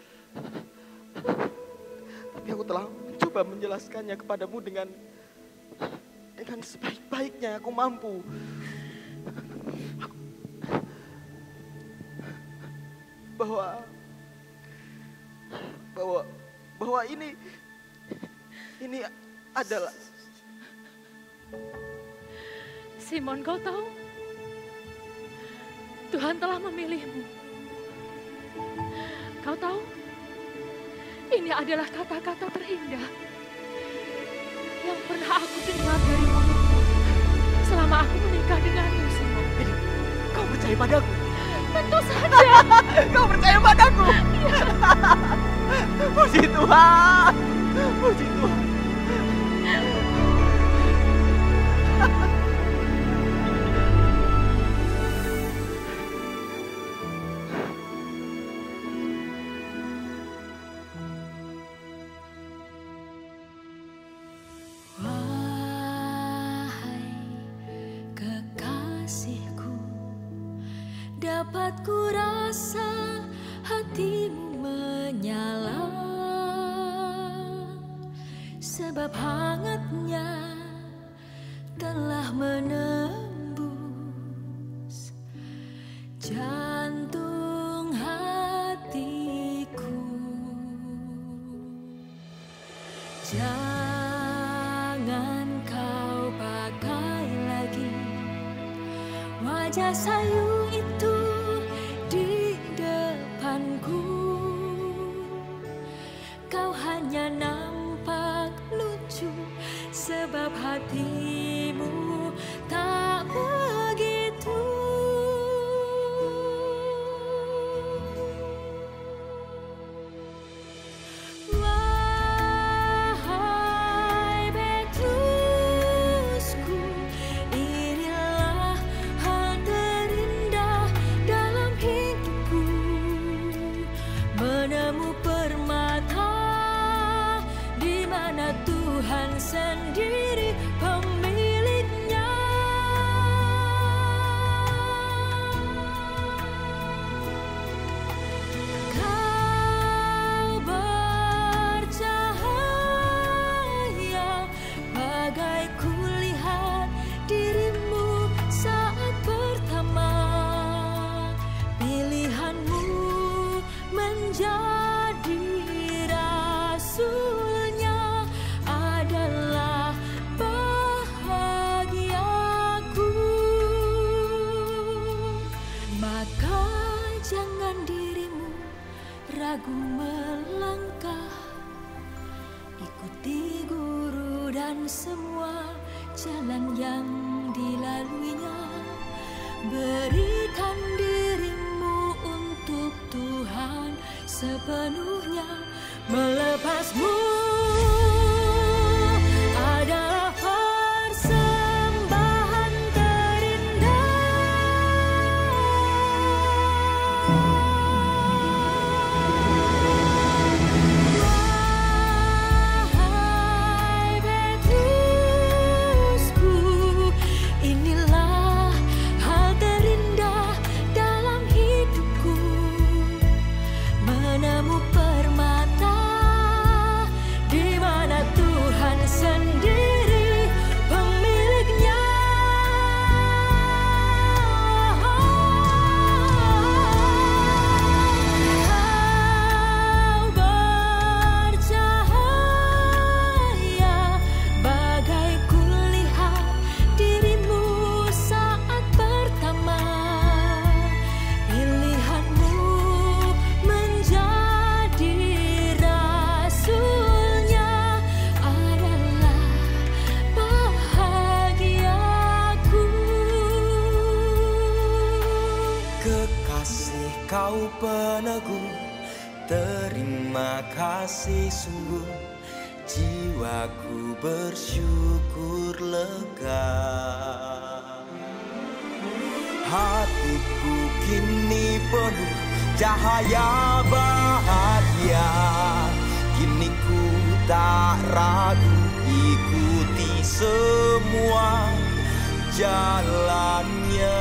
aku telah mencoba menjelaskannya kepadamu dengan sebaik-baiknya aku mampu. Bahwa ini adalah Simon, kau tahu? Tuhan telah memilihmu. Kau tahu? Ini adalah kata-kata terindah yang pernah aku dengar dari mulutmu selama aku menikah denganmu, Simon. Kau percaya padaku? Tentu saja. Kau percaya padaku? Iya. Puji Tuhan. Puji Tuhan. Dapat ku rasa hatimu menyala, sebab hangatnya telah menembus jantung hatiku. Jangan kau pakai lagi wajah sayu itu di depanku. Kau hanya nampak lucu sebab hatimu tak begitu. Wahai Petrusku, inilah hal terindah dalam hidupku, menemu permata di mana Tuhan sendiri pemiliknya. Kau bercahaya bagai kulihat dirimu saat pertama pilihanmu menjadi rasulnya adalah bahagiaku. Maka jangan dirimu ragu melangkah, ikuti guru dan semua jalan yang dilaluinya. Berikan dirimu untuk Tuhan sepenuhnya. Melepasmu adalah persembahan terindah. Wahai Petrusku, inilah hal terindah dalam hidupku, menemu permata di Kekasih kau peneguh, terima kasih sungguh, jiwaku bersyukur lega. Hatiku kini penuh cahaya bahagia, kini ku tak ragu ikuti semua jalannya.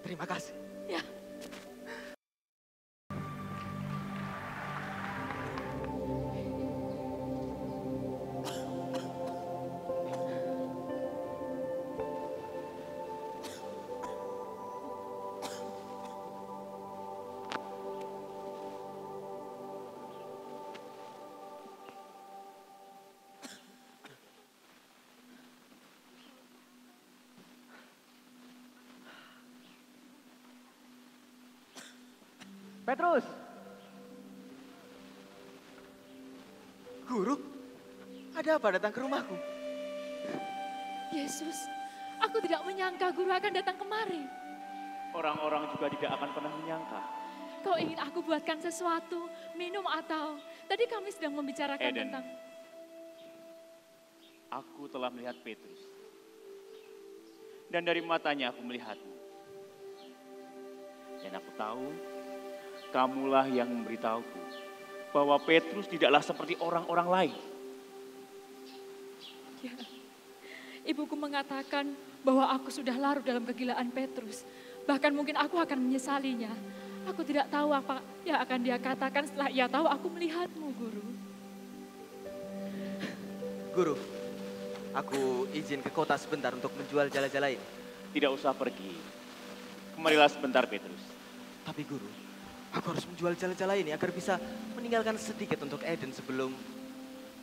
Terima kasih. Ya. Petrus. Guru, ada apa datang ke rumahku? Yesus, aku tidak menyangka guru akan datang kemari. Orang-orang juga tidak akan pernah menyangka. Kau ingin aku buatkan sesuatu, minum atau... Tadi kami sedang membicarakan Eden, tentang... aku telah melihat Petrus. Dan dari matanya aku melihatmu. Dan aku tahu, kamulah yang memberitahuku bahwa Petrus tidaklah seperti orang-orang lain. Ya, ibuku mengatakan bahwa aku sudah larut dalam kegilaan Petrus. Bahkan mungkin aku akan menyesalinya. Aku tidak tahu apa yang akan dia katakan setelah ia tahu aku melihatmu, Guru. Guru, aku izin ke kota sebentar untuk menjual jala-jala ini. Tidak usah pergi. Kemarilah sebentar, Petrus. Tapi Guru, aku harus menjual jala-jala ini agar bisa meninggalkan sedikit untuk Eden sebelum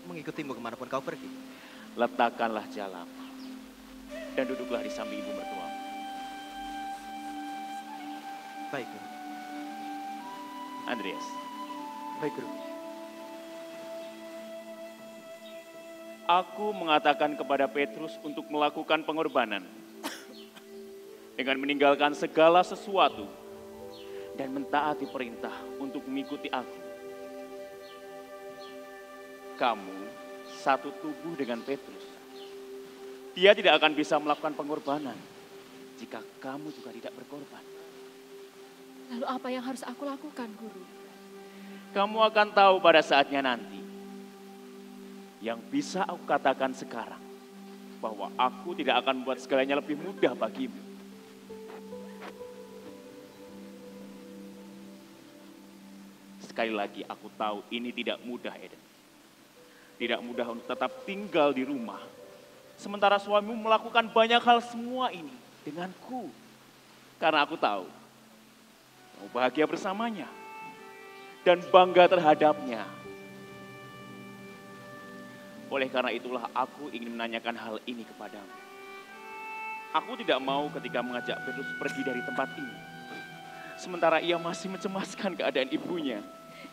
mengikutimu kemanapun kau pergi. Letakkanlah jala dan duduklah di samping ibu mertua. Baik, Guru. Andreas. Baik, Guru. Aku mengatakan kepada Petrus untuk melakukan pengorbanan dengan meninggalkan segala sesuatu dan mentaati perintah untuk mengikuti aku. Kamu satu tubuh dengan Petrus. Dia tidak akan bisa melakukan pengorbanan jika kamu juga tidak berkorban. Lalu apa yang harus aku lakukan, Guru? Kamu akan tahu pada saatnya nanti. Yang bisa aku katakan sekarang, bahwa aku tidak akan membuat segalanya lebih mudah bagimu. Sekali lagi aku tahu ini tidak mudah, Eden. Tidak mudah untuk tetap tinggal di rumah. Sementara suamimu melakukan banyak hal semua ini denganku. Karena aku tahu, kamu bahagia bersamanya. Dan bangga terhadapnya. Oleh karena itulah aku ingin menanyakan hal ini kepadamu. Aku tidak mau ketika mengajak Petrus pergi dari tempat ini. Sementara ia masih mencemaskan keadaan ibunya.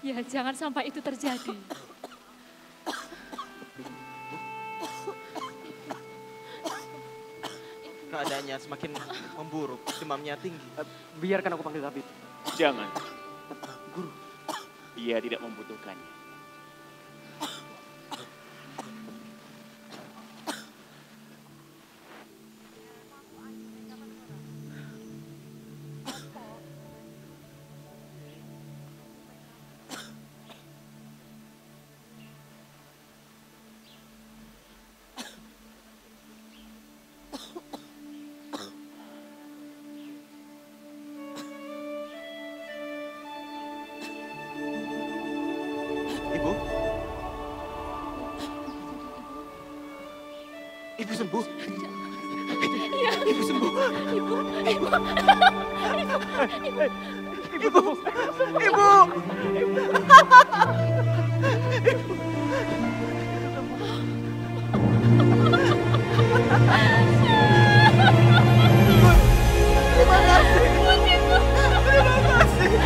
Ya, jangan sampai itu terjadi. Keadaannya semakin memburuk, demamnya tinggi. Biarkan aku panggil tabib. Jangan. Guru, dia tidak membutuhkannya. Ibu? Ibu sembuh? Ibu sembuh? Ibu! Terima kasih! Terima kasih!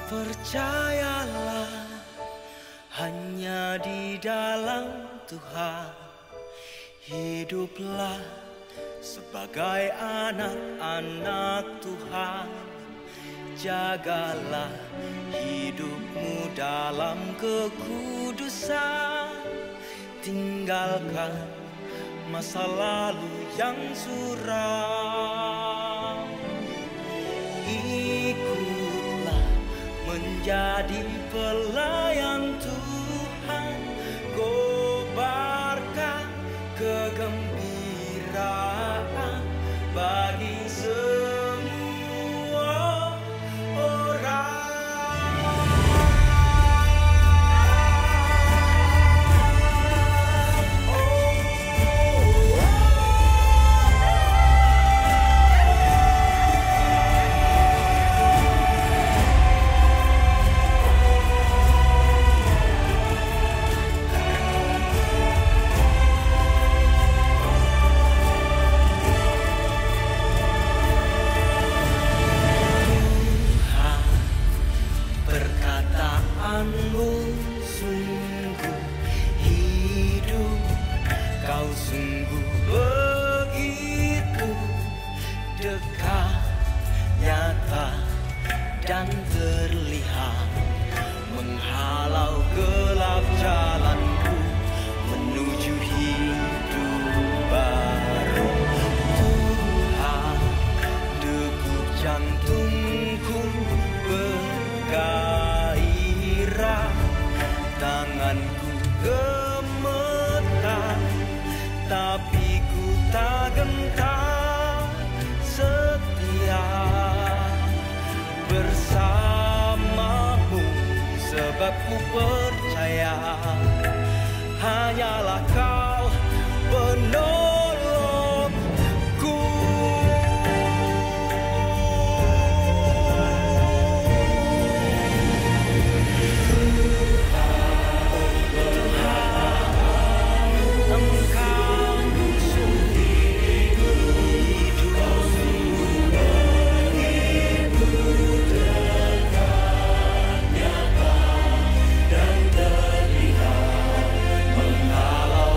Percayalah, hanya di dalam Tuhan hiduplah sebagai anak-anak Tuhan. Jagalah hidupmu dalam kekudusan, tinggalkan masa lalu yang suram. Ikutlah menjadi pelayan Tuhan, kobarkan kegembiraan bagi semua orang. Perkataanmu sungguh hidup, kau sungguh begitu dekat, nyata dan terlihat, menghalau gelap jalanku menuju hidup baru. Tuhan, degup jantungku bergairah, tanganku gemetar, tapi ku tak gentar, setia bersamamu, sebab ku percaya hanyalah kau penolongku. Menghalau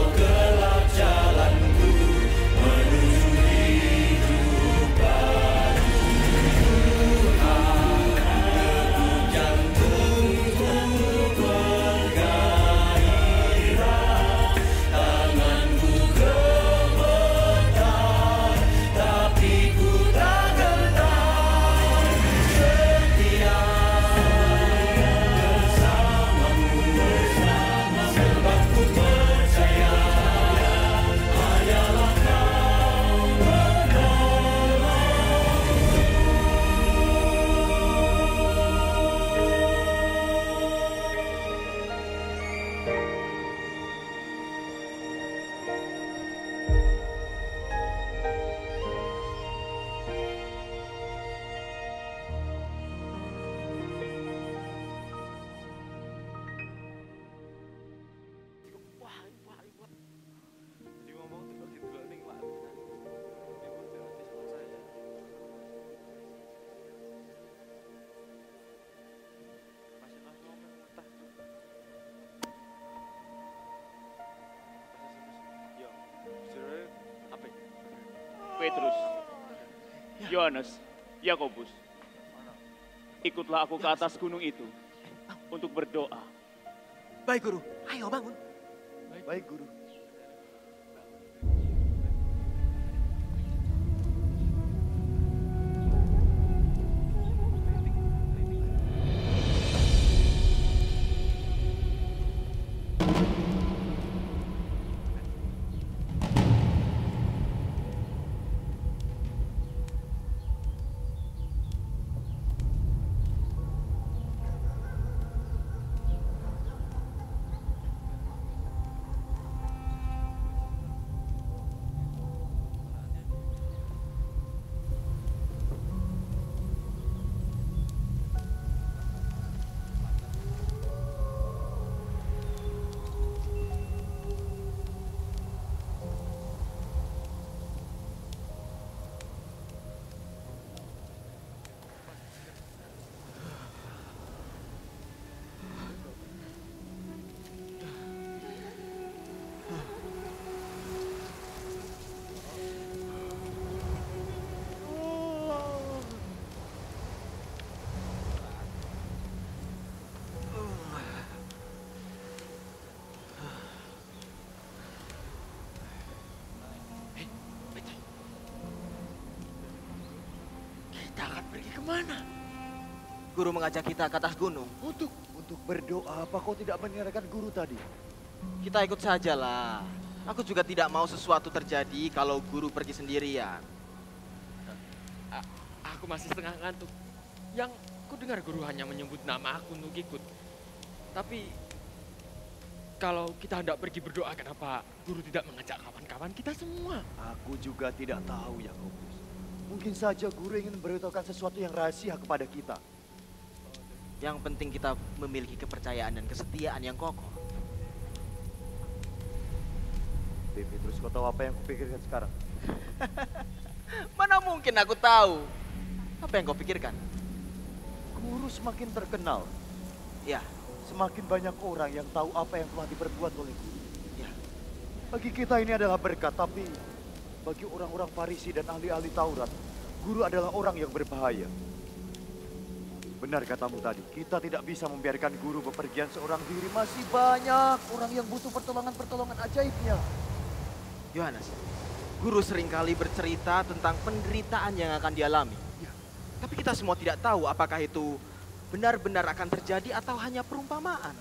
Petrus, Yohanes, Yakobus, ikutlah aku ke atas gunung itu untuk berdoa. Baik guru, ayo bangun. Baik guru. Kita akan pergi kemana? Guru mengajak kita ke atas gunung. Untuk berdoa, apa kau tidak mendengarkan guru tadi? Kita ikut sajalah. Aku juga tidak mau sesuatu terjadi kalau guru pergi sendirian. Aku masih setengah ngantuk. Yang ku dengar guru hanya menyebut nama aku untuk ikut. Tapi kalau kita hendak pergi berdoa, kenapa guru tidak mengajak kawan-kawan kita semua? Aku juga tidak tahu, Yakobus. Mungkin saja guru ingin memberitahukan sesuatu yang rahasia kepada kita. Yang penting kita memiliki kepercayaan dan kesetiaan yang kokoh. Petrus, kau tahu apa yang kupikirkan sekarang? Mana mungkin aku tahu. Apa yang kau pikirkan? Guru semakin terkenal. Ya. Semakin banyak orang yang tahu apa yang telah diperbuat oleh guru. Ya. Bagi kita ini adalah berkat, tapi bagi orang-orang Farisi dan ahli-ahli Taurat, guru adalah orang yang berbahaya. Benar katamu tadi, kita tidak bisa membiarkan guru bepergian seorang diri. Masih banyak orang yang butuh pertolongan ajaibnya. Yohanes, guru seringkali bercerita tentang penderitaan yang akan dialami. Ya. Tapi kita semua tidak tahu apakah itu benar-benar akan terjadi atau hanya perumpamaan.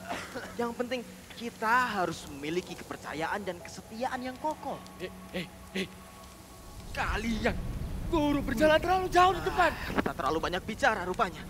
Yang penting kita harus memiliki kepercayaan dan kesetiaan yang kokoh. Kalian, guru berjalan terlalu jauh di depan. Kita terlalu banyak bicara rupanya.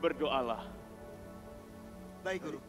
Berdoalah. Baik, guru.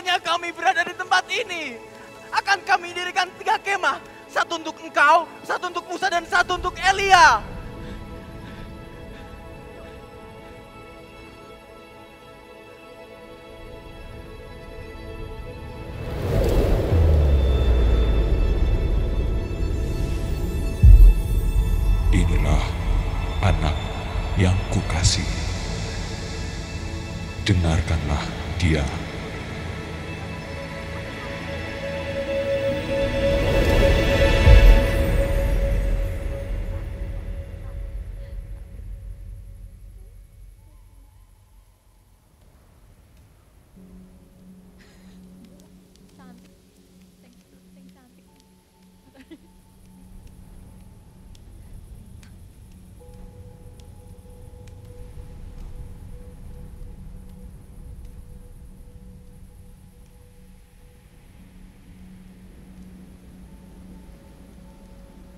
selamanya kami berada di tempat ini. Akan kami dirikan 3 kemah. Satu untuk engkau, satu untuk Musa, dan satu untuk Elia. Inilah anak yang kukasih. Dengarkanlah dia.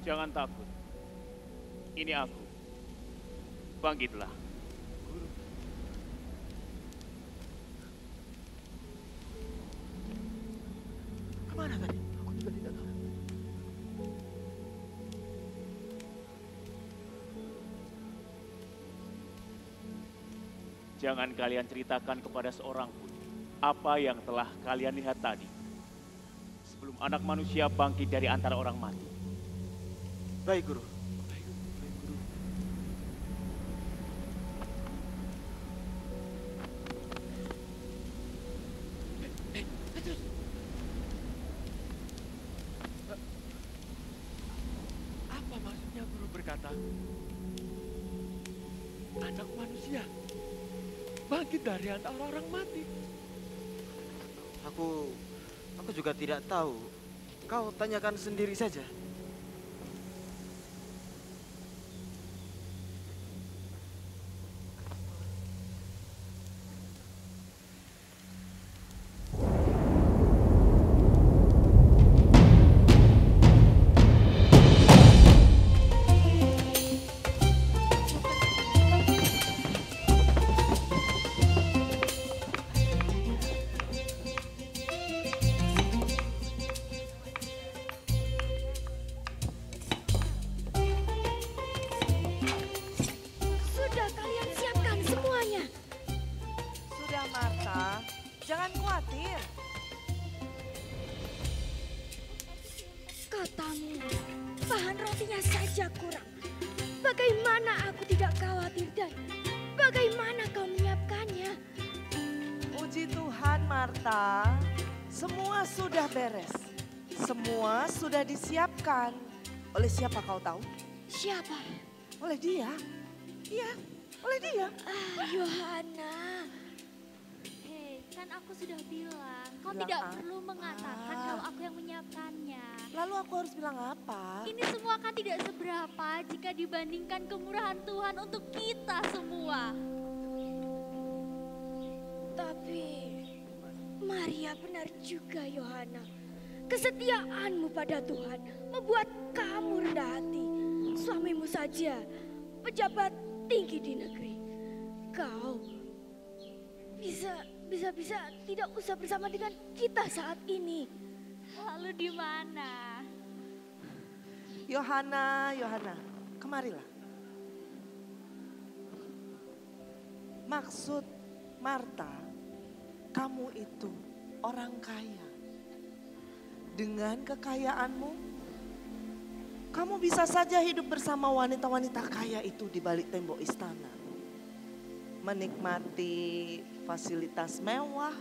Jangan takut. Ini aku. Bangkitlah. Guru. Kemana tadi? Aku juga tidak tahu. Jangan kalian ceritakan kepada seorang pun apa yang telah kalian lihat tadi. Sebelum anak manusia bangkit dari antara orang mati. Baik, Guru. Apa maksudnya Guru berkata, anak manusia bangkit dari antara orang mati? Aku juga tidak tahu. Kau tanyakan sendiri saja. Sudah kalian siapkan semuanya. Sudah, Marta. Jangan khawatir. Katamu, bahan rotinya saja kurang. Bagaimana aku tidak khawatir dan bagaimana kau menyiapkannya? Puji Tuhan, Marta. Semua sudah beres. Semua sudah disiapkan. Oleh siapa kau tahu? Siapa? Oleh dia. Iya, oleh dia. Yohana. Hei, kan aku sudah bilang, kau Bilang tidak apa? perlu mengatakan kalau aku yang menyiapkannya. Lalu aku harus bilang apa? Ini semua kan tidak seberapa jika dibandingkan kemurahan Tuhan untuk kita semua. Tapi Maria benar juga, Yohana. Kesetiaanmu pada Tuhan membuat kamu rendah hati. Suamimu saja pejabat tinggi di negeri. Kau bisa tidak usah bersama dengan kita saat ini. Lalu di mana? Yohana, kemarilah. Maksud Marta, kamu itu orang kaya. Dengan kekayaanmu, kamu bisa saja hidup bersama wanita-wanita kaya itu di balik tembok istana. Menikmati fasilitas mewah,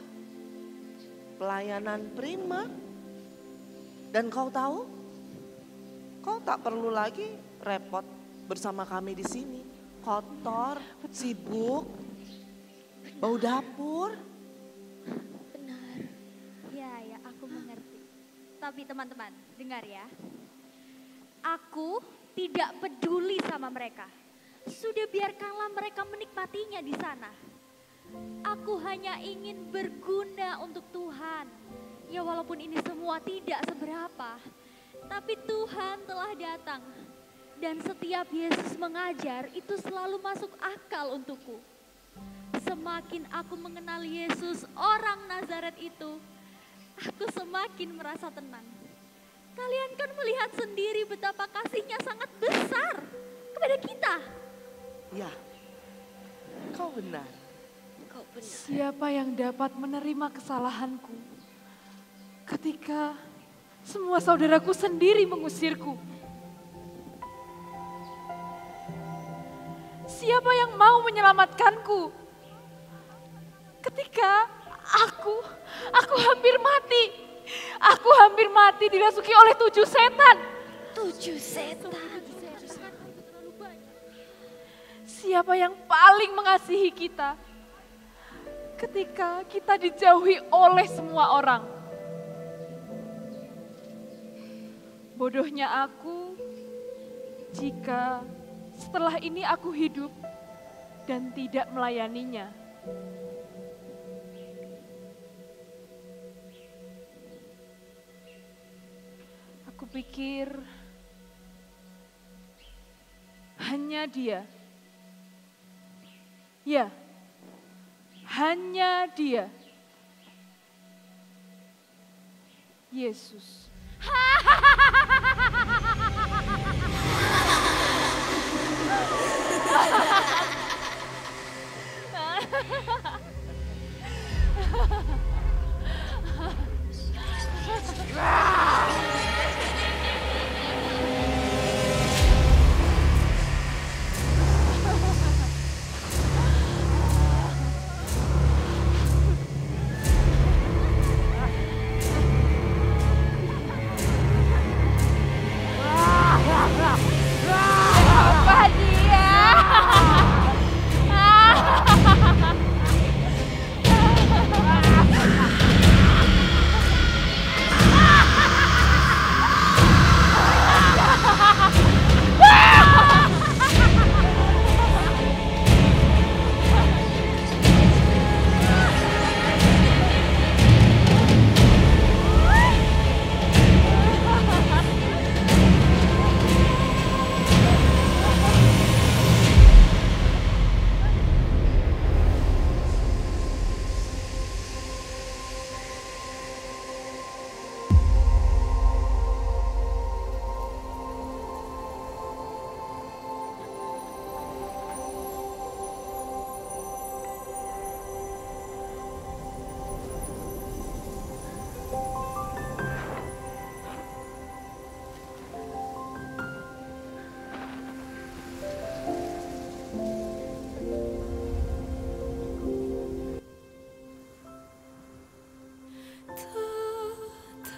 pelayanan prima. Dan kau tahu, kau tak perlu lagi repot bersama kami di sini. Kotor, sibuk, bau dapur. Ya, aku mengerti. Tapi teman-teman, dengar ya. Aku tidak peduli sama mereka. Sudah biarkanlah mereka menikmatinya di sana. Aku hanya ingin berguna untuk Tuhan. Ya walaupun ini semua tidak seberapa. Tapi Tuhan telah datang. Dan setiap Yesus mengajar itu selalu masuk akal untukku. Semakin aku mengenal Yesus, orang Nazaret itu, aku semakin merasa tenang. Kalian kan melihat sendiri betapa kasihnya sangat besar kepada kita. Ya, kau benar. Siapa yang dapat menerima kesalahanku ketika semua saudaraku sendiri mengusirku? Siapa yang mau menyelamatkanku ketika aku hampir mati? Aku hampir mati dirasuki oleh 7 setan. 7 setan. Siapa yang paling mengasihi kita ketika kita dijauhi oleh semua orang? Bodohnya aku jika setelah ini aku hidup dan tidak melayaninya. Aku pikir hanya Dia. Ya, hanya Dia. Yesus. Apa dia?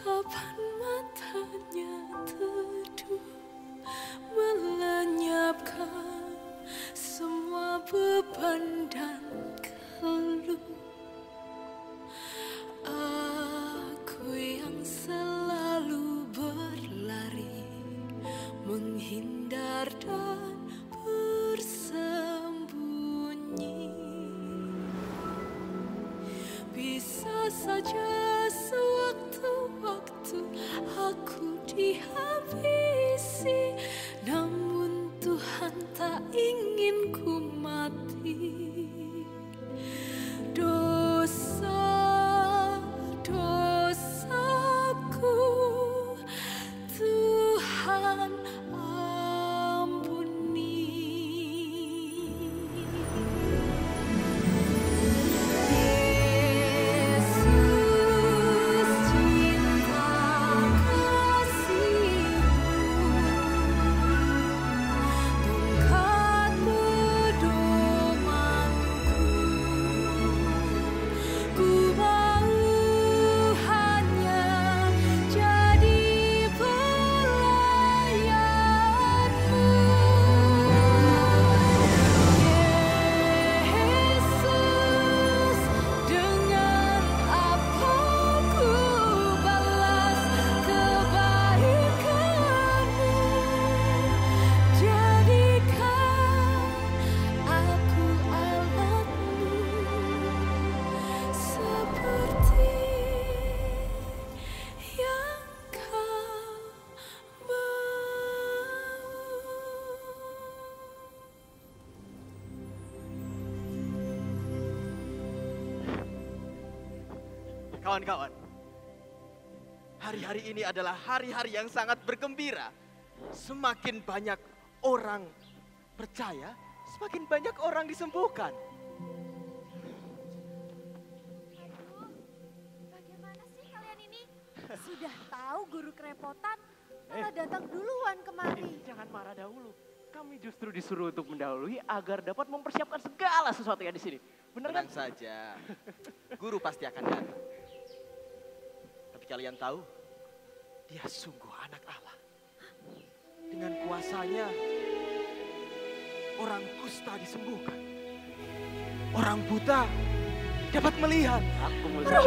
Tatapan matanya teduh melenyapkan semua beban dan keluh. Aku yang selalu berlari, menghindar dan bersembunyi, bisa saja sewaktu-waktu aku dihabisi, namun Tuhan tak ingin ku mati. Dosa-dosaku Tuhan ampuni. Yesus Kawan-kawan, hari-hari ini adalah hari-hari yang sangat bergembira. Semakin banyak orang percaya, semakin banyak orang disembuhkan. Bagaimana sih kalian ini? Sudah tahu guru kerepotan, malah datang duluan kemari. Jangan marah dahulu. Kami justru disuruh untuk mendahului agar dapat mempersiapkan segala sesuatu yang di sini. Benar kan? Tenang saja, guru pasti akan datang. Tapi kalian tahu, dia sungguh anak Allah. Dengan kuasanya, orang kusta disembuhkan. Orang buta dapat melihat. Aku melihat.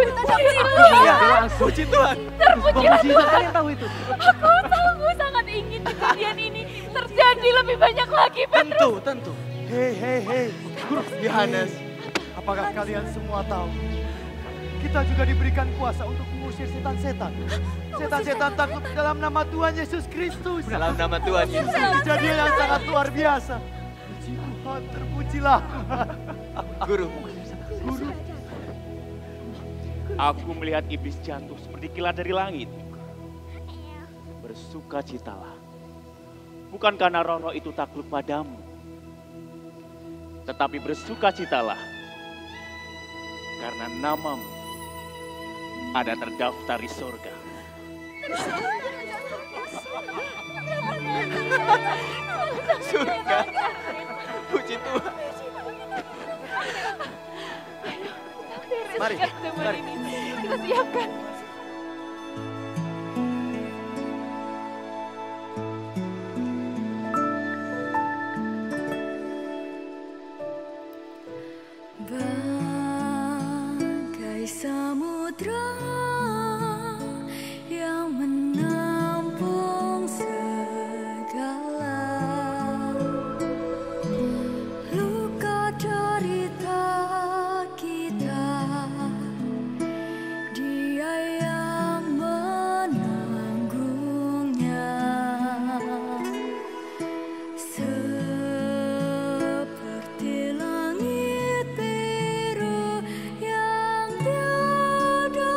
Puji Tuhan. Terpujilah Tuhan. Kalian tahu itu? Aku sungguh sangat ingin kejadian ini terjadi lebih banyak lagi, Petrus. Tentu. Hei, Guru Yohanes, apakah kalian semua tahu? Kita juga diberikan kuasa untuk mengusir setan-setan. Setan-setan takut dalam nama Tuhan Yesus Kristus. Dalam nama Tuhan Yesus. Kejadian yang sangat luar biasa. Puji Tuhan, terpujilah. Guru. Aku melihat iblis jatuh seperti kilat dari langit. Bersukacitalah. Bukan karena roh-roh itu takluk padamu. Tetapi bersukacitalah. Karena namamu ada terdaftar di surga. Surga. Puji Tuhan. Mari. Kita siapkan. Bagai samudra yang menampung segala luka derita kita, Dia yang menanggungnya. Seperti langit biru yang tiada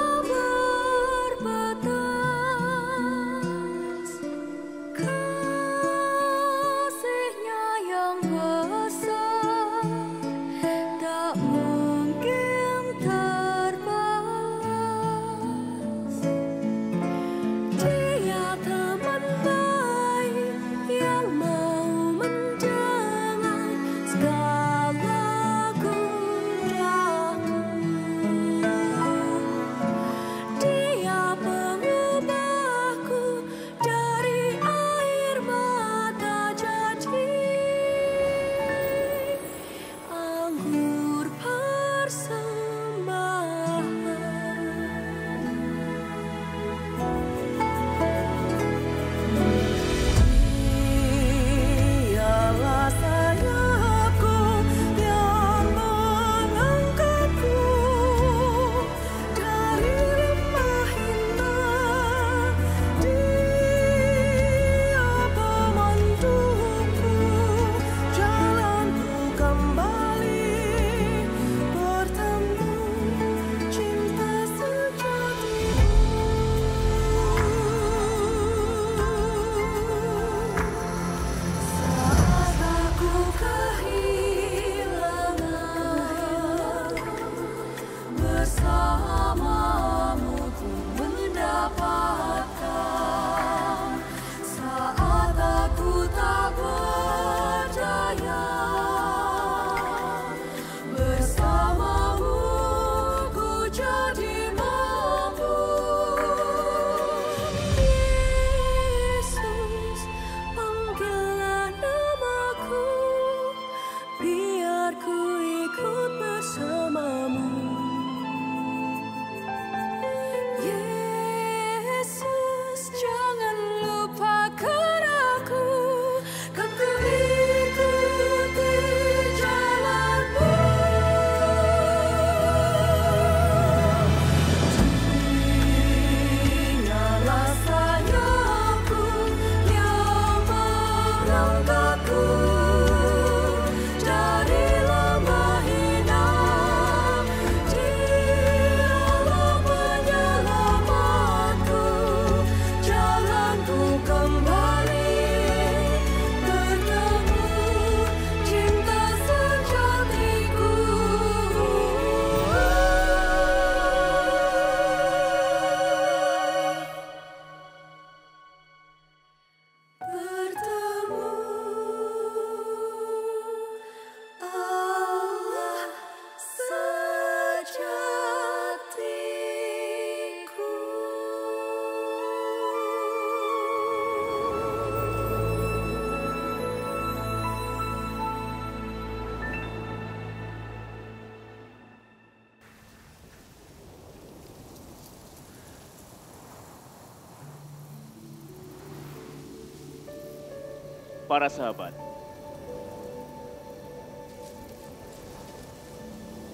Para sahabat,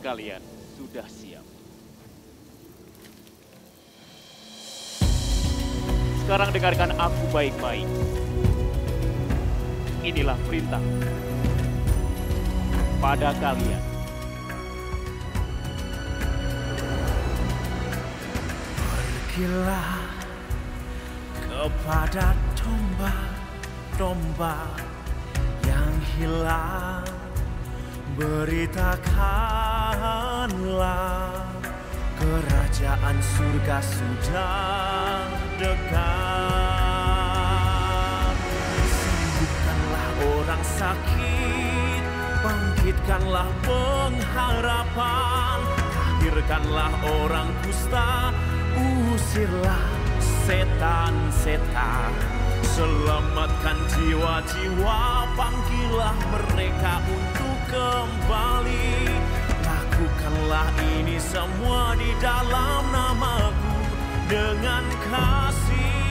kalian sudah siap. Sekarang dengarkan aku baik-baik. Inilah perintah pada kalian. Pergilah kepada domba-domba yang hilang, beritakanlah kerajaan surga sudah dekat. Sembuhkanlah orang sakit, bangkitkanlah pengharapan, tahirkanlah orang kusta, usirlah setan-setan, selamatkan jiwa-jiwa, panggillah mereka untuk kembali. Lakukanlah ini semua di dalam namaku dengan kasih,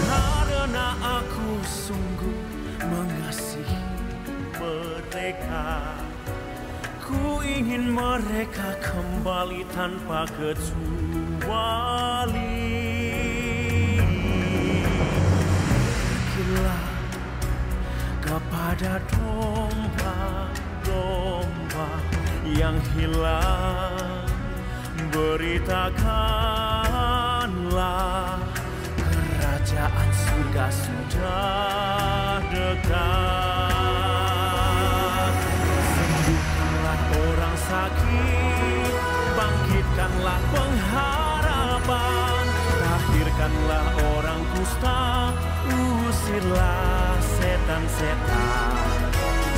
karena aku sungguh mengasihi mereka. Ku ingin mereka kembali tanpa kecuali. Pergilah kepada domba-domba yang hilang, beritakanlah kerajaan surga sudah dekat. Sembuhkanlah orang sakit, bangkitkanlah pengharapan, tahirkanlah orang kusta, usirlah setan-setan,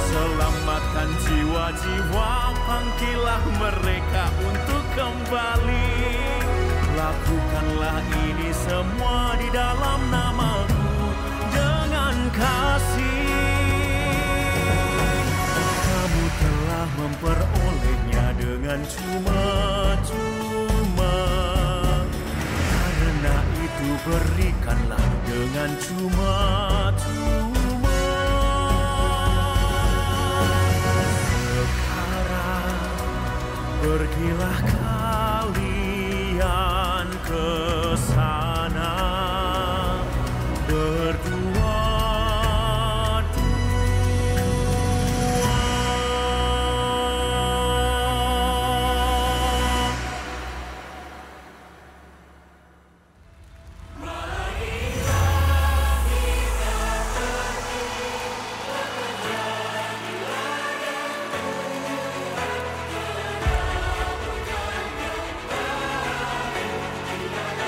selamatkan jiwa-jiwa, panggillah mereka untuk kembali. Lakukanlah ini semua di dalam namaku dengan kasih. Kamu telah memperolehnya dengan cuma-cuma, karena itu berikanlah dengan cuma-cuma. Sekarang pergilah kalian ke sana berdua. Kita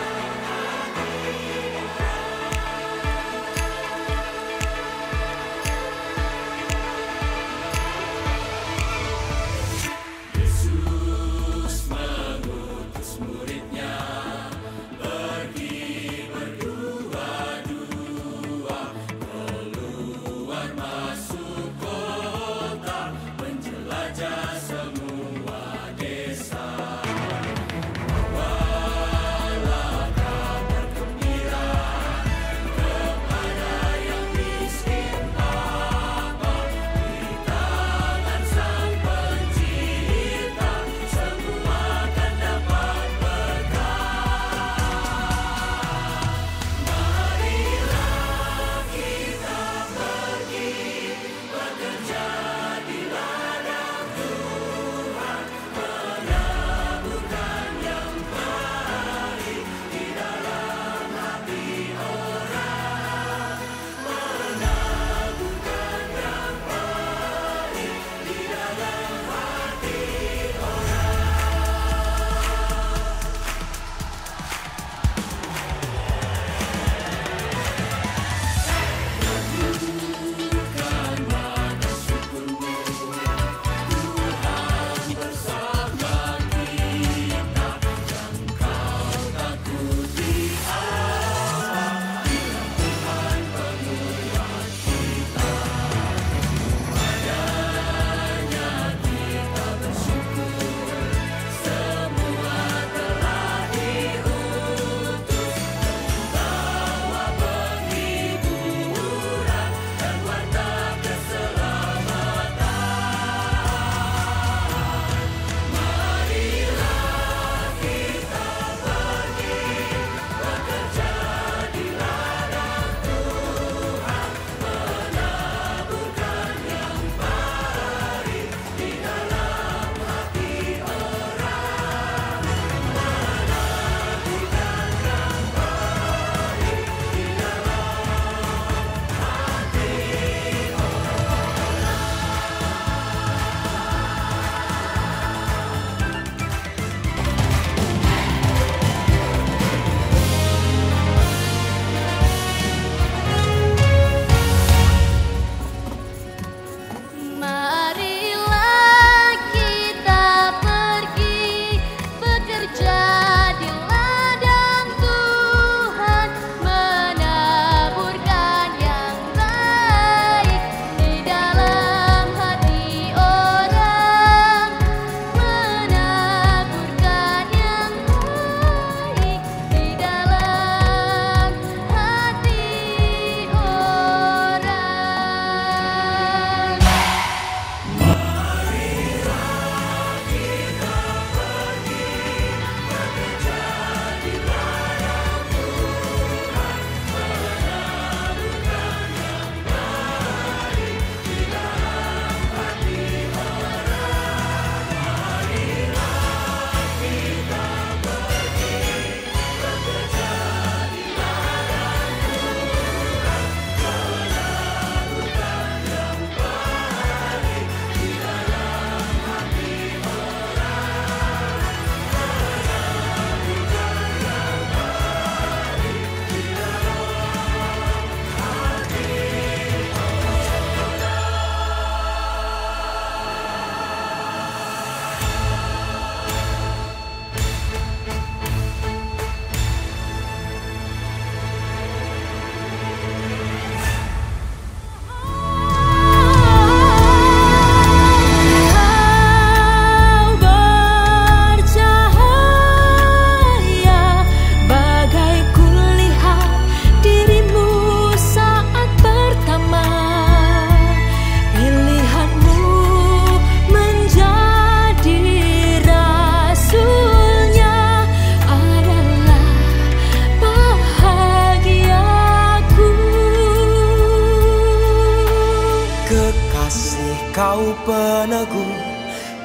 padaku.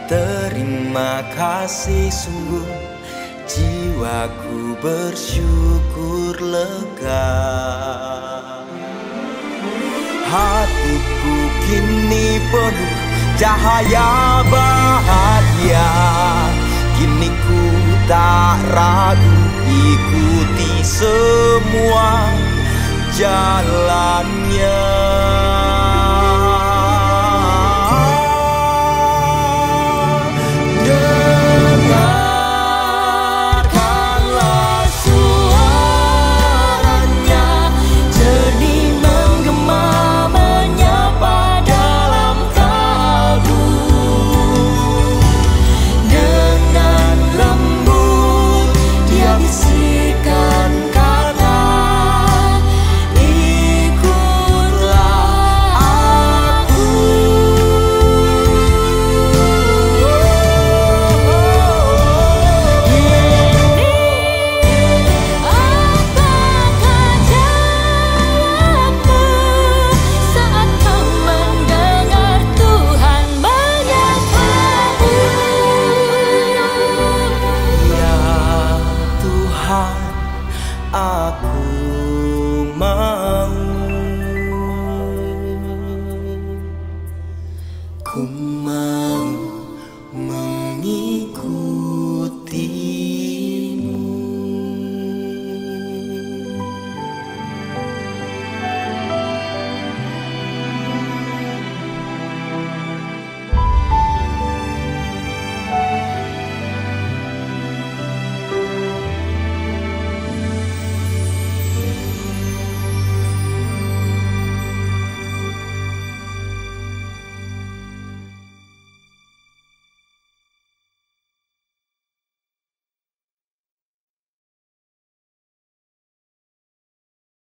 Terima kasih sungguh, jiwaku bersyukur lega. Hatiku kini penuh cahaya bahagia. Kini ku tak ragu ikuti semua jalannya.